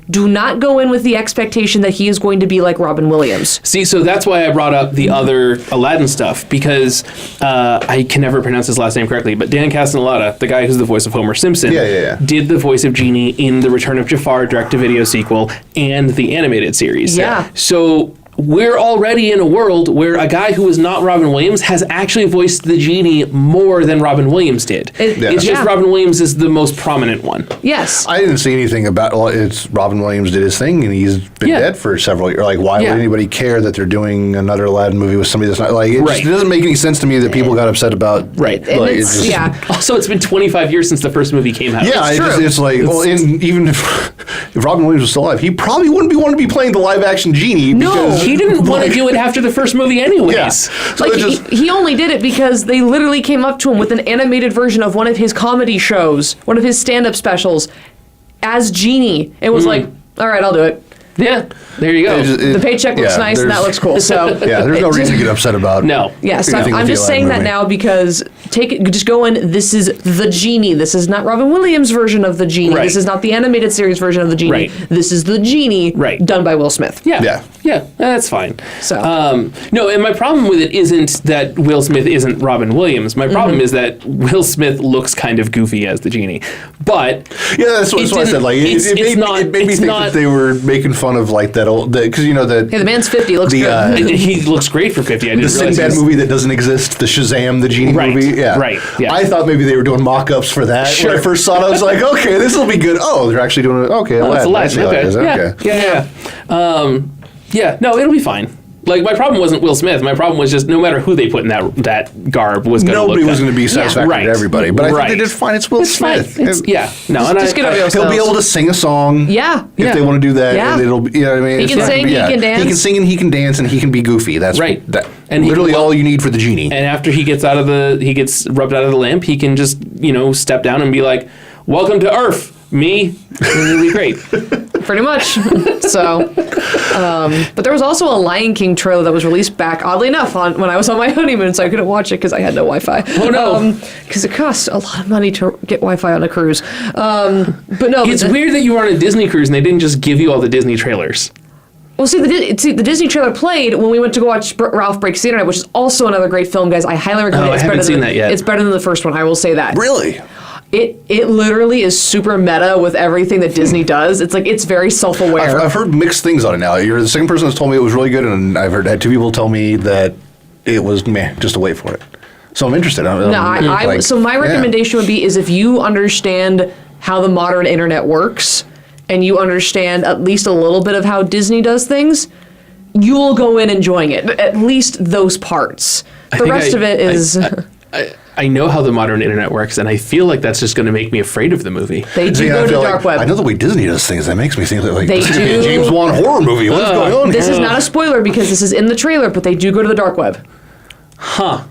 Speaker 3: do not go in with the expectation that he is going to be like Robin Williams.
Speaker 5: See, so that's why I brought up the other Aladdin stuff, because I can never pronounce his last name correctly, but Dan Castellaneta, the guy who's the voice of Homer Simpson,
Speaker 4: Yeah.
Speaker 5: did the voice of Genie in the Return of Jafar direct-to-video sequel and the animated series.
Speaker 3: Yeah.
Speaker 5: So we're already in a world where a guy who is not Robin Williams has actually voiced the Genie more than Robin Williams did. It's just
Speaker 3: Yeah.
Speaker 5: Robin Williams is the most prominent one.
Speaker 3: Yes.
Speaker 4: I didn't see anything about it's Robin Williams did his thing and he's been
Speaker 5: Yeah.
Speaker 4: dead for several years. Like, why
Speaker 5: Yeah.
Speaker 4: would anybody care that they're doing another Aladdin movie with somebody that's not like? It,
Speaker 5: Right.
Speaker 4: just, it doesn't make any sense to me that people got upset about.
Speaker 5: Right.
Speaker 3: And
Speaker 4: Like,
Speaker 3: it's,
Speaker 4: just-
Speaker 3: yeah.
Speaker 5: Also, it's been 25 years since the first movie came out.
Speaker 4: Yeah, it's like, well, even if Robin Williams was still alive, he probably wouldn't be wanting to be playing the live action Genie.
Speaker 3: No,
Speaker 4: because,
Speaker 5: He didn't want to
Speaker 4: like,
Speaker 5: do it after the first movie anyways.
Speaker 4: Yeah. So
Speaker 3: Like
Speaker 4: it just,
Speaker 3: he only did it because they literally came up to him with an animated version of one of his comedy shows, one of his stand-up specials, as Genie, and was like, "All right, I'll do it."
Speaker 5: Yeah, there you go.
Speaker 3: The paycheck looks nice, and that
Speaker 4: there's-
Speaker 3: looks cool. So
Speaker 4: Yeah, there's no reason to get upset about.
Speaker 5: No.
Speaker 3: yeah, so
Speaker 4: anything
Speaker 3: I'm
Speaker 4: with the
Speaker 3: just saying
Speaker 4: Aladdin
Speaker 3: that
Speaker 4: movie.
Speaker 3: now because just go in. This is the Genie. This is not Robin Williams' version of the Genie.
Speaker 5: Right.
Speaker 3: This is not the animated series version of the Genie.
Speaker 5: Right.
Speaker 3: This is the Genie
Speaker 5: Right.
Speaker 3: done by Will Smith.
Speaker 5: Yeah, that's fine.
Speaker 3: So-
Speaker 5: no, and my problem with it isn't that Will Smith isn't Robin Williams. My problem is that Will Smith looks kind of goofy as the Genie. But
Speaker 4: Yeah, that's what I said. Like, it made me think that they were making fun of like that old, because you know that
Speaker 3: Hey, the man's 50. Looks
Speaker 4: The,
Speaker 3: good.
Speaker 5: he looks great for 50. I
Speaker 4: the
Speaker 5: didn't realize he
Speaker 4: Sinbad
Speaker 5: was-
Speaker 4: movie that doesn't exist, the Shazam, the Genie
Speaker 5: Right,
Speaker 4: movie. Yeah,
Speaker 5: right, yeah.
Speaker 4: I thought maybe they were doing mock-ups for that.
Speaker 5: Sure.
Speaker 4: When I first saw it, I was like, okay, this will be good. Oh, they're actually doing it. Okay,
Speaker 5: Oh, it's
Speaker 4: Aladdin. I see
Speaker 5: Aladdin.
Speaker 4: how it is.
Speaker 5: Okay.
Speaker 4: Okay.
Speaker 5: Yeah. No, it'll be fine. Like, my problem wasn't Will Smith. My problem was just no matter who they put in that garb was going to look
Speaker 4: Nobody was
Speaker 5: good.
Speaker 4: going to be satisfactory
Speaker 5: Right.
Speaker 4: to everybody, but I
Speaker 5: Right.
Speaker 4: think they did fine. It's Will
Speaker 5: It's fine.
Speaker 4: Smith.
Speaker 5: It's, yeah. No, and
Speaker 3: just get over yourself.
Speaker 4: He'll be able to sing a song.
Speaker 3: Yeah.
Speaker 4: If
Speaker 5: Yeah.
Speaker 4: they want to do that,
Speaker 3: Yeah.
Speaker 4: and it'll be, you know what I mean?
Speaker 3: He
Speaker 4: It's
Speaker 3: can
Speaker 4: not
Speaker 3: sing,
Speaker 4: gonna be-
Speaker 3: he can
Speaker 4: He
Speaker 3: dance.
Speaker 4: can sing and he can dance and he can be goofy. That's
Speaker 5: Right.
Speaker 4: That,
Speaker 5: And he
Speaker 4: literally
Speaker 5: can-
Speaker 4: all you need for the Genie.
Speaker 5: And after he gets he gets rubbed out of the lamp, he can just, step down and be like, "Welcome to Earth, me." And it'll be great.
Speaker 3: Pretty much. So, but there was also a Lion King trailer that was released back, oddly enough, when I was on my honeymoon, so I couldn't watch it because I had no Wi-Fi.
Speaker 5: Oh, no.
Speaker 3: Because it costs a lot of money to get Wi-Fi on a cruise. But no,
Speaker 5: It's weird that you were on a Disney cruise and they didn't just give you all the Disney trailers.
Speaker 3: Well, see, the Disney trailer played when we went to go watch Ralph Breaks the Internet, which is also another great film, guys. I highly recommend it.
Speaker 5: I
Speaker 3: It's
Speaker 5: haven't
Speaker 3: better
Speaker 5: seen
Speaker 3: than,
Speaker 5: that yet.
Speaker 3: It's better than the first one. I will say that.
Speaker 4: Really?
Speaker 3: It literally is super meta with everything that Disney does. It's like it's very self-aware.
Speaker 4: I've heard mixed things on it now. You're the second person that's told me it was really good, and I've had two people tell me that it was meh, just to wait for it. So I'm interested.
Speaker 3: So my recommendation would be is if you understand how the modern internet works and you understand at least a little bit of how Disney does things, you will go in enjoying it. At least those parts. The rest of it is.
Speaker 5: I know how the modern internet works, and I feel like that's just going to make me afraid of the movie.
Speaker 3: They do go to the dark web.
Speaker 4: I know the way Disney does things. That makes me think that
Speaker 3: They
Speaker 4: this is gonna be a
Speaker 3: do.
Speaker 4: James Wan horror movie. What's going on?
Speaker 3: This is not a spoiler because this is in the trailer, but they do go to the dark web.
Speaker 5: Huh.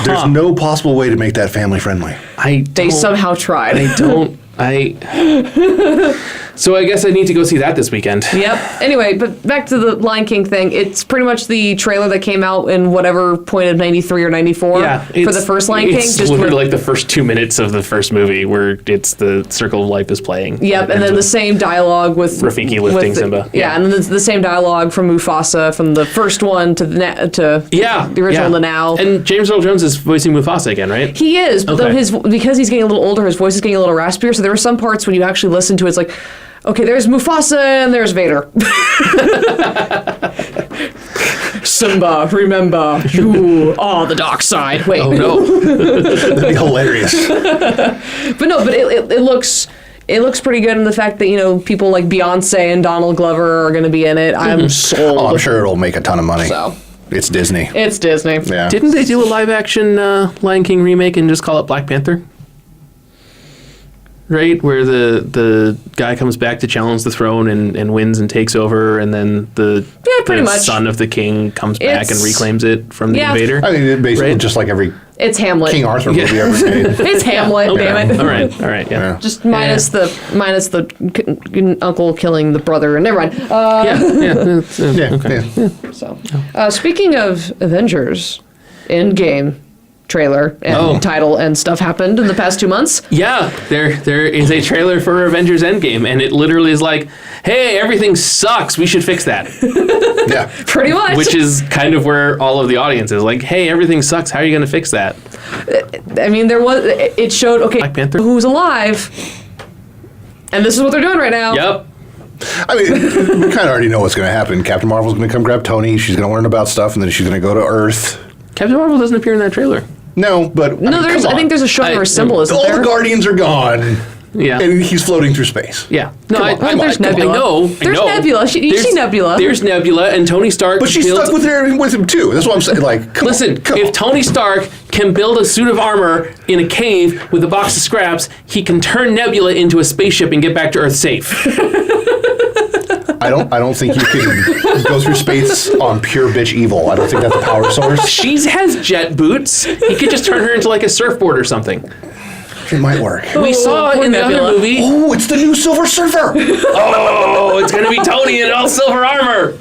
Speaker 4: There's no possible way to make that family friendly.
Speaker 3: They somehow tried.
Speaker 5: So I guess I need to go see that this weekend.
Speaker 3: Yep. Anyway, but back to the Lion King thing. It's pretty much the trailer that came out in whatever point of 93 or 94 for the first Lion King.
Speaker 5: It's literally like the first 2 minutes of the first movie where it's the Circle of Life is playing.
Speaker 3: Yep, and then the same dialogue with
Speaker 5: Rafiki lifting Simba.
Speaker 3: Yeah, and then the same dialogue from Mufasa from the first one to the original to now.
Speaker 5: And James Earl Jones is voicing Mufasa again, right?
Speaker 3: He is, but
Speaker 5: Okay.
Speaker 3: then because he's getting a little older, his voice is getting a little raspier. So there are some parts when you actually listen to it, it's like, okay, there's Mufasa and there's Vader. Simba, remember, you are the dark side. Wait.
Speaker 5: Oh no.
Speaker 4: That'd be hilarious.
Speaker 3: But it looks pretty good, and the fact that people like Beyonce and Donald Glover are going to be in it, I'm sold.
Speaker 4: Oh, I'm sure it'll make a ton of money.
Speaker 3: So
Speaker 4: It's Disney.
Speaker 3: it's Disney.
Speaker 4: Yeah.
Speaker 5: Didn't they do a live action Lion King remake and just call it Black Panther? Right, where the guy comes back to challenge the throne and wins and takes over, and then the
Speaker 3: pretty much.
Speaker 5: son of the king comes back and
Speaker 3: It's-
Speaker 5: reclaims it from the
Speaker 3: Yeah.
Speaker 5: invader.
Speaker 4: I mean, it basically
Speaker 5: Right.
Speaker 4: just like every
Speaker 3: It's Hamlet.
Speaker 4: King Arthur movie ever made.
Speaker 3: It's Hamlet. Damn it.
Speaker 5: All right, yeah.
Speaker 4: Yeah.
Speaker 3: Just minus the uncle killing the brother. Never mind.
Speaker 4: Yeah,
Speaker 5: Okay.
Speaker 4: yeah.
Speaker 3: So, speaking of Avengers, Endgame trailer and title and stuff happened in the past 2 months.
Speaker 5: Yeah, there is a trailer for Avengers Endgame, and it literally is like, hey, everything sucks, we should fix that.
Speaker 4: Yeah.
Speaker 3: Pretty much.
Speaker 5: Which is kind of where all of the audience is like, hey, everything sucks, how are you going to fix that?
Speaker 3: I mean, it showed, okay,
Speaker 5: Black Panther?
Speaker 3: who's alive. And this is what they're doing right now.
Speaker 5: Yep.
Speaker 4: I mean, we kind of already know what's going to happen. Captain Marvel's going to come grab Tony. She's going to learn about stuff, and then she's going to go to Earth.
Speaker 5: Captain Marvel doesn't appear in that trailer.
Speaker 4: No, but
Speaker 3: No, I think there's a showing her symbol, isn't
Speaker 4: all
Speaker 3: there?
Speaker 4: the Guardians are gone.
Speaker 5: Yeah.
Speaker 4: And he's floating through space.
Speaker 5: Yeah. No,
Speaker 4: Come on, come
Speaker 3: there's
Speaker 4: on, come on.
Speaker 3: Nebula.
Speaker 5: I know.
Speaker 3: There's Nebula. You see Nebula.
Speaker 5: There's Nebula, and Tony Stark.
Speaker 4: But she's
Speaker 5: builds-
Speaker 4: stuck with him too. That's what I'm saying. Like, come
Speaker 5: Listen,
Speaker 4: on, come
Speaker 5: if
Speaker 4: on.
Speaker 5: Tony Stark can build a suit of armor in a cave with a box of scraps, he can turn Nebula into a spaceship and get back to Earth safe.
Speaker 4: I don't think you can go through space on pure bitch evil. I don't think that's the power source.
Speaker 5: She has jet boots. He could just turn her into like a surfboard or something.
Speaker 4: It might work.
Speaker 5: We saw
Speaker 3: poor
Speaker 5: in the
Speaker 3: Nebula.
Speaker 5: other movie.
Speaker 4: Oh, it's the new Silver Surfer.
Speaker 5: Oh, it's gonna be Tony in all silver armor,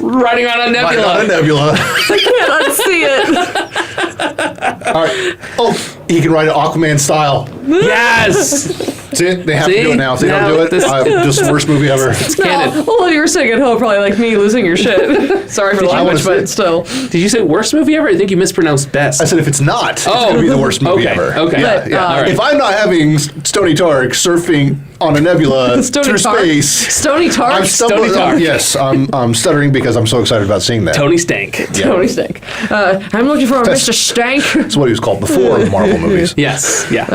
Speaker 5: riding around on
Speaker 4: Not
Speaker 5: Nebula.
Speaker 4: a Nebula.
Speaker 3: Let's see it.
Speaker 4: All right. Oh, he can ride it Aquaman style.
Speaker 5: Yes,
Speaker 4: See it? They have
Speaker 5: See?
Speaker 4: to do it now. If they
Speaker 5: Now
Speaker 4: don't do it,
Speaker 5: this-
Speaker 4: just the worst movie ever.
Speaker 5: canon.
Speaker 3: No, all of you are saying at home probably like me losing your shit. Sorry for the
Speaker 4: I
Speaker 3: language,
Speaker 4: wanna
Speaker 3: but still.
Speaker 5: Did you say worst movie ever? I think you mispronounced best.
Speaker 4: I said if it's not, it's going to be the worst movie
Speaker 5: okay,
Speaker 4: ever.
Speaker 5: okay.
Speaker 4: Yeah,
Speaker 3: But,
Speaker 4: yeah.
Speaker 5: all right.
Speaker 4: If I'm not having Stony Tark surfing on a nebula through space,
Speaker 3: Stony Tark.
Speaker 4: I'm stumbling.
Speaker 5: Stony Tark.
Speaker 4: Yes, I'm stuttering because I'm so excited about seeing that.
Speaker 5: Tony Stank.
Speaker 3: Tony Stank. I'm looking for a Mr. Stank.
Speaker 4: That's what he was called before the Marvel movies.
Speaker 5: Yes. Yeah.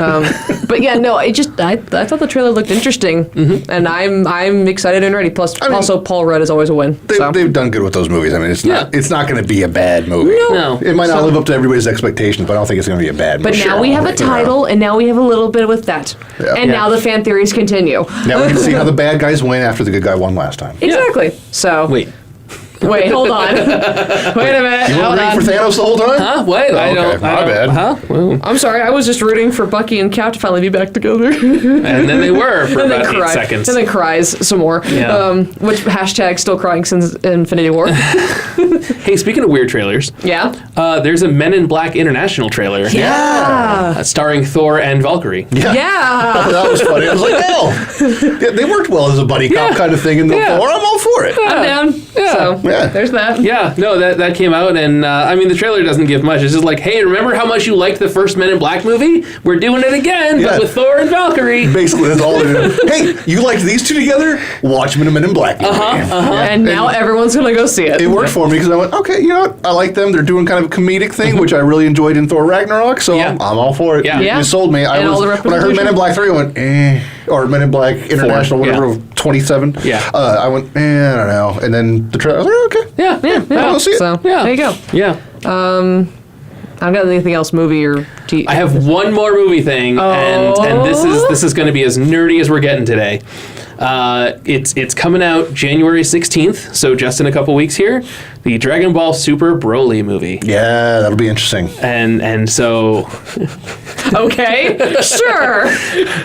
Speaker 3: But yeah, no, I thought the trailer looked interesting, and I'm excited and ready. Plus,
Speaker 4: mean-
Speaker 3: also Paul Rudd is always a win.
Speaker 4: They've done good with those movies. I mean, it's not
Speaker 5: Yeah.
Speaker 4: it's not going to be a bad movie.
Speaker 5: No.
Speaker 4: It might not live up to everybody's expectations, but I don't think it's going to be a bad movie.
Speaker 3: But now we have a title, and now we have a little bit with that,
Speaker 4: Yeah.
Speaker 3: and
Speaker 4: Yeah.
Speaker 3: now the fan theories continue.
Speaker 4: Now we can see how the bad guys win after the good guy won last time.
Speaker 3: Exactly. So
Speaker 5: Wait.
Speaker 3: hold on. Wait a minute.
Speaker 4: You were
Speaker 3: Hold
Speaker 4: rooting
Speaker 3: on.
Speaker 4: for Thanos the whole time?
Speaker 5: Huh? What? I
Speaker 4: okay,
Speaker 5: don't.
Speaker 4: my
Speaker 5: I don't,
Speaker 4: bad.
Speaker 5: Huh? Well,
Speaker 3: I'm sorry. I was just rooting for Bucky and Cap to finally be back together.
Speaker 5: and then they were for
Speaker 3: And then
Speaker 5: about 8
Speaker 3: cry.
Speaker 5: seconds.
Speaker 3: And then cries some more.
Speaker 5: Yeah.
Speaker 3: Which hashtag still crying since Infinity War.
Speaker 5: Hey, speaking of weird trailers,
Speaker 3: Yeah.
Speaker 5: there's a Men in Black International trailer
Speaker 3: Yeah.
Speaker 5: starring Thor and Valkyrie.
Speaker 4: Yeah.
Speaker 3: Yeah.
Speaker 4: That was funny. I was like, hell. Yeah, they worked well as a buddy cop kind of thing in the
Speaker 5: Yeah.
Speaker 4: Thor. I'm all for it.
Speaker 3: I'm down.
Speaker 5: Yeah.
Speaker 3: So
Speaker 4: Yeah.
Speaker 3: there's that.
Speaker 5: Yeah, no, that came out, and I mean, the trailer doesn't give much. It's just like, hey, remember how much you liked the first Men in Black movie? We're doing it again,
Speaker 4: Yeah.
Speaker 5: but with Thor and Valkyrie.
Speaker 4: Basically, that's all it is. Hey, you liked these two together? Watch them in a Men in Black movie. Yeah.
Speaker 3: And now everyone's gonna go see it.
Speaker 4: It worked for me because I went, okay, you know what? I like them. They're doing kind of a comedic thing, which I really enjoyed in Thor Ragnarok, so
Speaker 5: Yeah.
Speaker 4: I'm all for it.
Speaker 5: Yeah.
Speaker 3: Yeah.
Speaker 4: You sold me.
Speaker 3: And all the
Speaker 4: When I heard Men in Black 3, I went, eh. Or Men in Black International, whatever,
Speaker 5: yeah.
Speaker 4: 27.
Speaker 5: Yeah.
Speaker 4: I went, I don't know. And then the trailer, I was like, okay.
Speaker 5: Yeah,
Speaker 3: Yeah.
Speaker 4: I'll see it.
Speaker 3: So
Speaker 5: Yeah.
Speaker 3: there you go.
Speaker 5: yeah.
Speaker 3: I've got anything else, movie or TV.
Speaker 5: I have one more movie thing, and this is going to be as nerdy as we're getting today. It's coming out January 16th, so just in a couple weeks here. The Dragon Ball Super Broly movie.
Speaker 4: Yeah, that'll be interesting.
Speaker 5: And so...
Speaker 3: Okay, sure.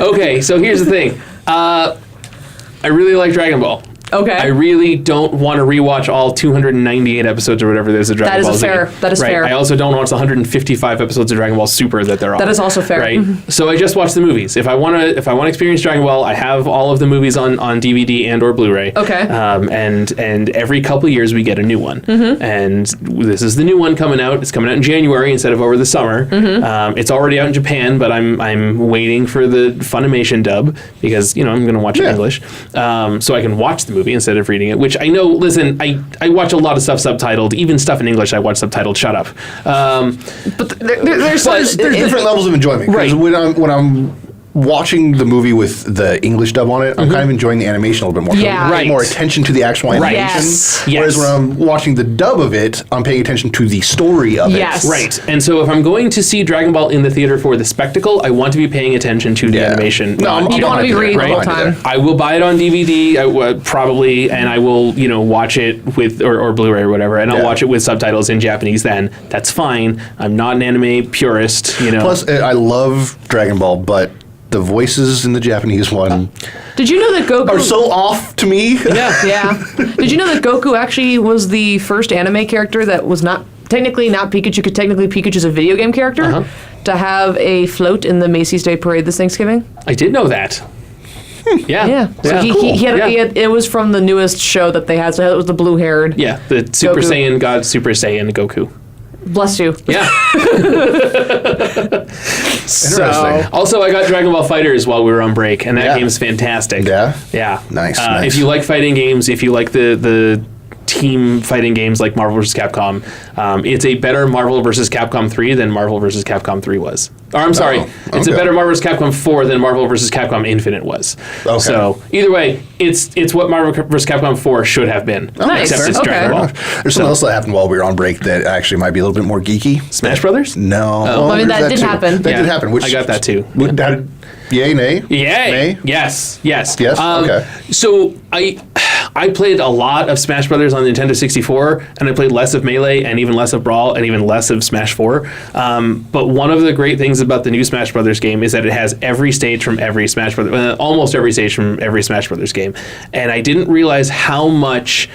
Speaker 5: Okay, so here's the thing. I really like Dragon Ball.
Speaker 3: Okay.
Speaker 5: I really don't want to rewatch all 298 episodes or whatever there's of Dragon Ball Z.
Speaker 3: That is fair.
Speaker 5: I also don't watch the 155 episodes of Dragon Ball Super that they're on.
Speaker 3: That is also fair.
Speaker 5: Right. So I just watch the movies. If I want to experience Dragon Ball, I have all of the movies on DVD and or Blu-ray.
Speaker 3: Okay.
Speaker 5: And every couple of years we get a new one. And this is the new one coming out. It's coming out in January instead of over the summer. It's already out in Japan, but I'm waiting for the Funimation dub because I'm going to watch it in English, so I can watch the movie instead of reading it, which I know, listen, I watch a lot of stuff subtitled, even stuff in English I watch subtitled, shut up.
Speaker 3: But there's
Speaker 4: different levels of enjoyment. Because when I'm watching the movie with the English dub on it, I'm kind of enjoying the animation a little bit more.
Speaker 3: Yeah.
Speaker 4: I'm paying more attention to the actual animation.
Speaker 3: Yes.
Speaker 4: Whereas when I'm watching the dub of it, I'm paying attention to the story of
Speaker 3: Yes.
Speaker 4: it.
Speaker 5: Right. And so if I'm going to see Dragon Ball in the theater for the spectacle, I want to be paying attention to the animation.
Speaker 4: No,
Speaker 3: you don't want to be reading the whole time.
Speaker 5: I will buy it on DVD, probably, and I will, watch it with, or Blu-ray or whatever, and I'll watch it with subtitles in Japanese then. That's fine. I'm not an anime purist,
Speaker 4: Plus, I love Dragon Ball, but the voices in the Japanese one
Speaker 3: Did you know that Goku
Speaker 4: are so off to me.
Speaker 3: Yeah. Did you know that Goku actually was the first anime character that was technically not Pikachu, because technically Pikachu's a video game character, to have a float in the Macy's Day Parade this Thanksgiving?
Speaker 5: I did know that. Yeah.
Speaker 3: Yeah. So he had it was from the newest show that they had, so it was the blue-haired.
Speaker 5: Yeah, the Super
Speaker 3: Goku.
Speaker 5: Saiyan God Super Saiyan Goku.
Speaker 3: Bless you.
Speaker 5: Yeah.
Speaker 4: Interesting.
Speaker 5: Also, I got Dragon Ball Fighters while we were on break, and that game's fantastic.
Speaker 4: Yeah?
Speaker 5: Yeah.
Speaker 4: Nice.
Speaker 5: If you like fighting games, if you like the team fighting games like Marvel vs. Capcom, it's a better Marvel vs. Capcom 3 than Marvel vs. Capcom 3 was. Or I'm sorry, it's a better Marvel vs. Capcom 4 than Marvel vs. Capcom Infinite was. Okay. So either way, it's what Marvel vs. Capcom 4 should have been.
Speaker 3: Nice.
Speaker 5: Except it's
Speaker 3: Okay.
Speaker 5: Dragon Ball.
Speaker 4: There's something else that happened while we were on break that actually might be a little bit more geeky.
Speaker 5: Smash Brothers?
Speaker 4: No.
Speaker 3: Well, I mean, that did
Speaker 4: too.
Speaker 3: happen.
Speaker 4: That
Speaker 5: Yeah,
Speaker 4: did happen. Which
Speaker 5: I got that too.
Speaker 4: Yay, nay?
Speaker 5: Yay!
Speaker 4: Nay?
Speaker 5: Yes.
Speaker 4: Yes? Okay.
Speaker 5: So I played a lot of Smash Brothers on the Nintendo 64, and I played less of Melee, and even less of Brawl, and even less of Smash 4. But one of the great things about the new Smash Brothers game is that it has every stage from every Smash Brothers, almost every stage from every Smash Brothers game, and I didn't realize how much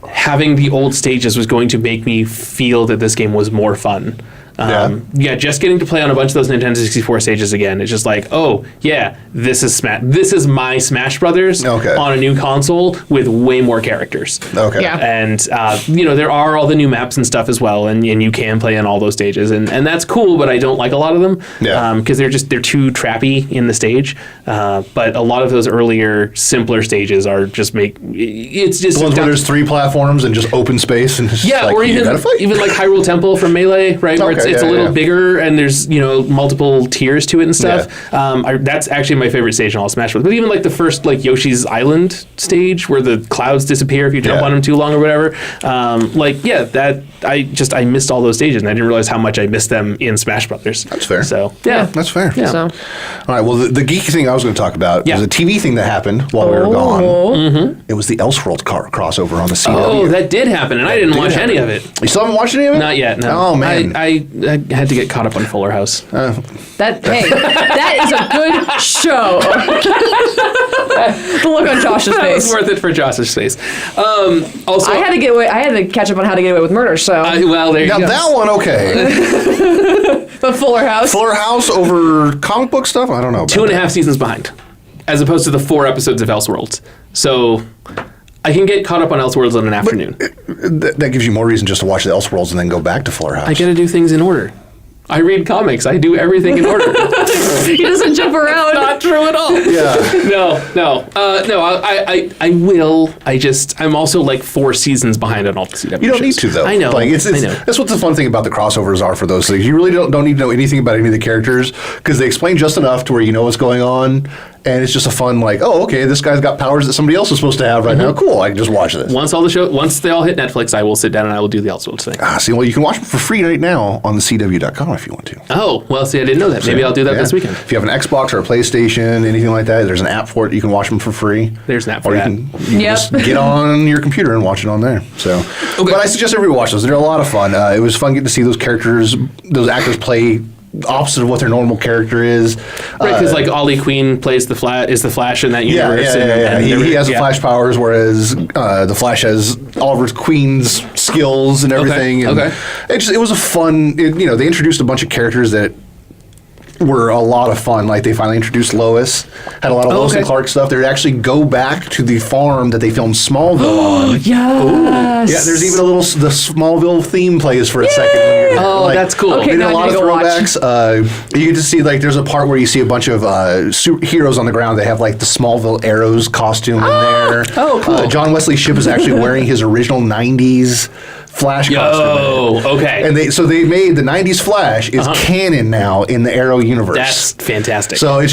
Speaker 5: having the old stages was going to make me feel that this game was more fun. Just getting to play on a bunch of those Nintendo 64 stages again. It's just like, oh yeah, this is my Smash Brothers on a new console with way more characters.
Speaker 4: Okay.
Speaker 3: Yeah.
Speaker 5: And there are all the new maps and stuff as well, and you can play in all those stages, and that's cool. But I don't like a lot of them because they're too trappy in the stage. But a lot of those earlier, simpler stages are it's just
Speaker 4: The ones where there's 3 platforms and just open space and just
Speaker 5: or even like Hyrule Temple from Melee, right? Where it's a little bigger and there's multiple tiers to it and stuff. That's actually my favorite stage in all Smash Bros. But even like the first Yoshi's Island stage where the clouds disappear if you jump on them too long or whatever. I missed all those stages and I didn't realize how much I missed them in Smash Brothers.
Speaker 4: That's fair.
Speaker 5: So
Speaker 4: that's fair.
Speaker 5: Yeah.
Speaker 3: So.
Speaker 4: All right. Well, the geeky thing I was going to talk about was a TV thing that happened while we were gone.
Speaker 5: Mm-hmm.
Speaker 4: It was the Elseworlds crossover on the CW.
Speaker 5: Oh, that did happen, and I didn't watch any of it.
Speaker 4: You still haven't watched any of it?
Speaker 5: Not yet. No.
Speaker 4: Oh man.
Speaker 5: I had to get caught up on Fuller House.
Speaker 3: That is a good show. The look on Josh's
Speaker 5: It was
Speaker 3: face.
Speaker 5: worth it for Josh's face. Also,
Speaker 3: I had to catch up on How to Get Away with Murder. So,
Speaker 5: well, there you
Speaker 4: Now
Speaker 5: go.
Speaker 4: that one, okay.
Speaker 3: but Fuller House.
Speaker 4: Fuller House over comic book stuff? I don't know.
Speaker 5: 2.5 seasons behind, as opposed to the 4 episodes of Elseworlds. So I can get caught up on Elseworlds in an afternoon.
Speaker 4: That gives you more reason just to watch the Elseworlds and then go back to Fuller House.
Speaker 5: I got to do things in order. I read comics. I do everything in order.
Speaker 3: He doesn't jump around.
Speaker 5: Not true at all.
Speaker 4: Yeah.
Speaker 5: No. I will. I'm also like 4 seasons behind on all the CW
Speaker 4: You don't
Speaker 5: shows.
Speaker 4: need to, though.
Speaker 5: I know.
Speaker 4: Like,
Speaker 5: I know.
Speaker 4: That's what the fun thing about the crossovers are for those things. You really don't need to know anything about any of the characters because they explain just enough to where you know what's going on. and it's just a fun like, oh, okay, this guy's got powers that somebody else is supposed to have right now. Cool, I can just watch this.
Speaker 5: Once they all hit Netflix, I will sit down and I will do the Elseworlds thing.
Speaker 4: See, well, you can watch them for free right now on the CW.com if you want to.
Speaker 5: Oh, well, see, I didn't know that. Maybe I'll do that this weekend.
Speaker 4: If you have an Xbox or a PlayStation, anything like that, there's an app for it. You can watch them for free.
Speaker 5: There's an app for
Speaker 4: or
Speaker 5: that.
Speaker 4: you can just get on your computer and watch it on there. So, but I suggest everybody watch those. They're a lot of fun. It was fun getting to see those actors play opposite of what their normal character is.
Speaker 5: Right, because like Ollie Queen is the Flash in that universe.
Speaker 4: He has the Flash powers, whereas the Flash has Oliver Queen's skills and everything.
Speaker 5: Okay.
Speaker 4: And it was a fun. They introduced a bunch of characters that were a lot of fun. Like they finally introduced Lois, had a lot of Lois and Clark stuff. They'd actually go back to the farm that they filmed Smallville on.
Speaker 3: Yes.
Speaker 4: Yeah, there's even the Smallville theme plays for a second.
Speaker 5: That's cool.
Speaker 3: Okay,
Speaker 4: they did a lot of throwbacks. You get to see there's a part where you see a bunch of heroes on the ground. They have like the Smallville Arrows costume in there.
Speaker 5: Oh, cool.
Speaker 4: John Wesley Shipp is actually wearing his original '90s Flash costume.
Speaker 5: Okay.
Speaker 4: And they made the '90s Flash is canon now in the Arrow universe.
Speaker 5: That's fantastic.
Speaker 4: So it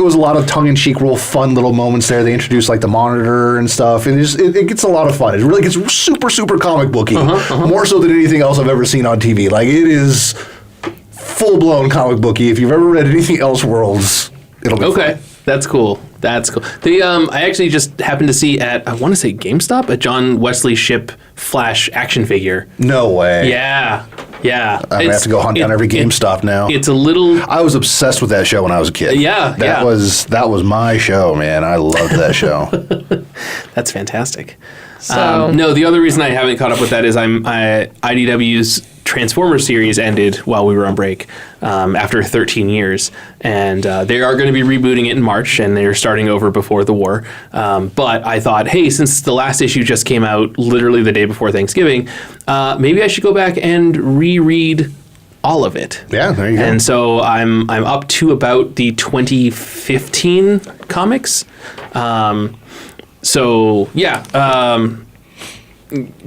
Speaker 4: was a lot of tongue-in-cheek, real fun little moments there. They introduced like the Monitor and stuff, and it gets a lot of fun. It really gets super, super comic booky, more so than anything else I've ever seen on TV. Like it is full-blown comic booky. If you've ever read anything Elseworlds, it'll be fun.
Speaker 5: That's cool. That's cool. I actually just happened to see at, I want to say GameStop, a John Wesley Shipp Flash action figure.
Speaker 4: No way.
Speaker 5: Yeah.
Speaker 4: I'm going to have to go hunt down every GameStop now.
Speaker 5: It's a little...
Speaker 4: I was obsessed with that show when I was a kid. That was my show, man. I loved that show.
Speaker 5: That's fantastic.
Speaker 3: So
Speaker 5: no, the other reason I haven't caught up with that is IDW's Transformers series ended while we were on break after 13 years, and they are going to be rebooting it in March, and they're starting over before the war. But I thought, hey, since the last issue just came out literally the day before Thanksgiving, maybe I should go back and reread all of it.
Speaker 4: Yeah, there you go.
Speaker 5: And so I'm up to about the 2015 comics.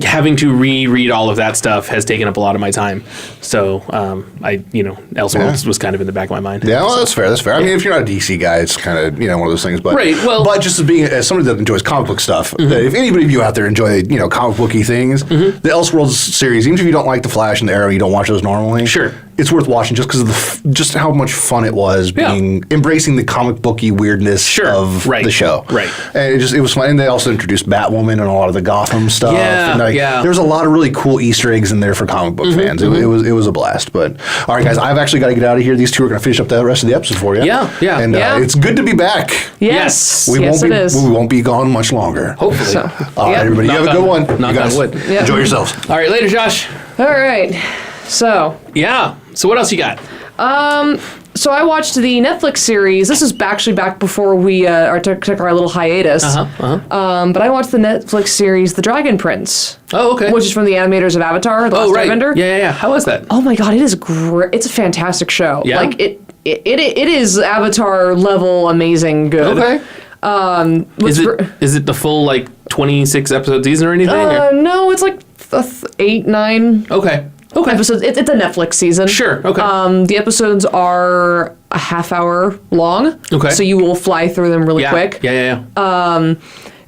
Speaker 5: Having to reread all of that stuff has taken up a lot of my time. So, Elseworlds was kind of in the back of my mind.
Speaker 4: Yeah, well, that's fair. That's fair. I mean, if you're not a DC guy, it's kind of, one of those things. But,
Speaker 5: right, well...
Speaker 4: But just as somebody that enjoys comic book stuff, if anybody of you out there enjoy, comic booky things, the Elseworlds series, even if you don't like The Flash and the Arrow, you don't watch those normally.
Speaker 5: Sure.
Speaker 4: It's worth watching just because of just how much fun it was embracing the comic booky weirdness of the show.
Speaker 5: Right.
Speaker 4: And it was fun. And they also introduced Batwoman and a lot of the Gotham stuff.
Speaker 5: Yeah,
Speaker 4: and There's a lot of really cool Easter eggs in there for comic book fans. It was a blast. But all right, guys, I've actually got to get out of here. These two are going to finish up the rest of the episode for you.
Speaker 5: Yeah.
Speaker 4: And it's good to be back.
Speaker 3: Yes.
Speaker 4: We won't be gone much longer.
Speaker 5: Hopefully.
Speaker 3: So,
Speaker 4: all right, everybody, you have a good one.
Speaker 5: Knock on wood.
Speaker 4: Enjoy yourselves.
Speaker 5: All right, later, Josh.
Speaker 3: all right. So
Speaker 5: So what else you got?
Speaker 3: So I watched the Netflix series. This is actually back before we took our little hiatus. But I watched the Netflix series The Dragon Prince.
Speaker 5: Oh, okay.
Speaker 3: Which is from the animators of Avatar, The Last Airbender.
Speaker 5: Yeah. How was that?
Speaker 3: Oh my god, it is great. It's a fantastic show.
Speaker 5: Yeah?
Speaker 3: Like it is Avatar level amazing good.
Speaker 5: Okay. Is it the full 26 episode season or anything?
Speaker 3: No, it's like 8, 9.
Speaker 5: Okay.
Speaker 3: Episodes. It's a Netflix season.
Speaker 5: Sure. Okay.
Speaker 3: The episodes are a half hour long.
Speaker 5: Okay.
Speaker 3: So you will fly through them really quick.
Speaker 5: Yeah.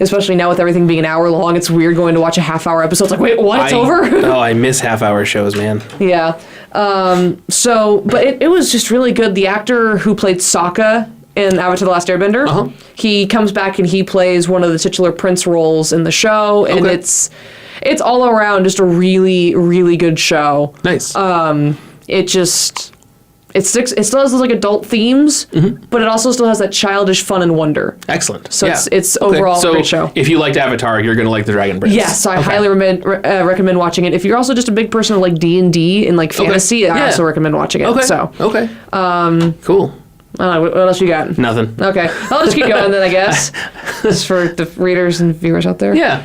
Speaker 3: Especially now with everything being an hour long, it's weird going to watch a half hour episode. It's like, wait, what? It's over?
Speaker 5: I miss half hour shows, man.
Speaker 3: Yeah. But it was just really good. The actor who played Sokka in Avatar: The Last Airbender, he comes back and he plays one of the titular prince roles in the show, and it's all around just a really, really good show.
Speaker 5: Nice.
Speaker 3: It still has those adult themes, but it also still has that childish fun and wonder.
Speaker 5: Excellent.
Speaker 3: So it's overall a great show.
Speaker 5: If you liked Avatar, you're going to like The Dragon Prince.
Speaker 3: Yes, I highly recommend watching it. If you're also just a big person of D&D and fantasy, I also recommend watching it.
Speaker 5: Okay. Cool.
Speaker 3: I don't know, what else you got?
Speaker 5: Nothing.
Speaker 3: Okay, I'll just keep going then, I guess. Just for the readers and viewers out there.
Speaker 5: Yeah.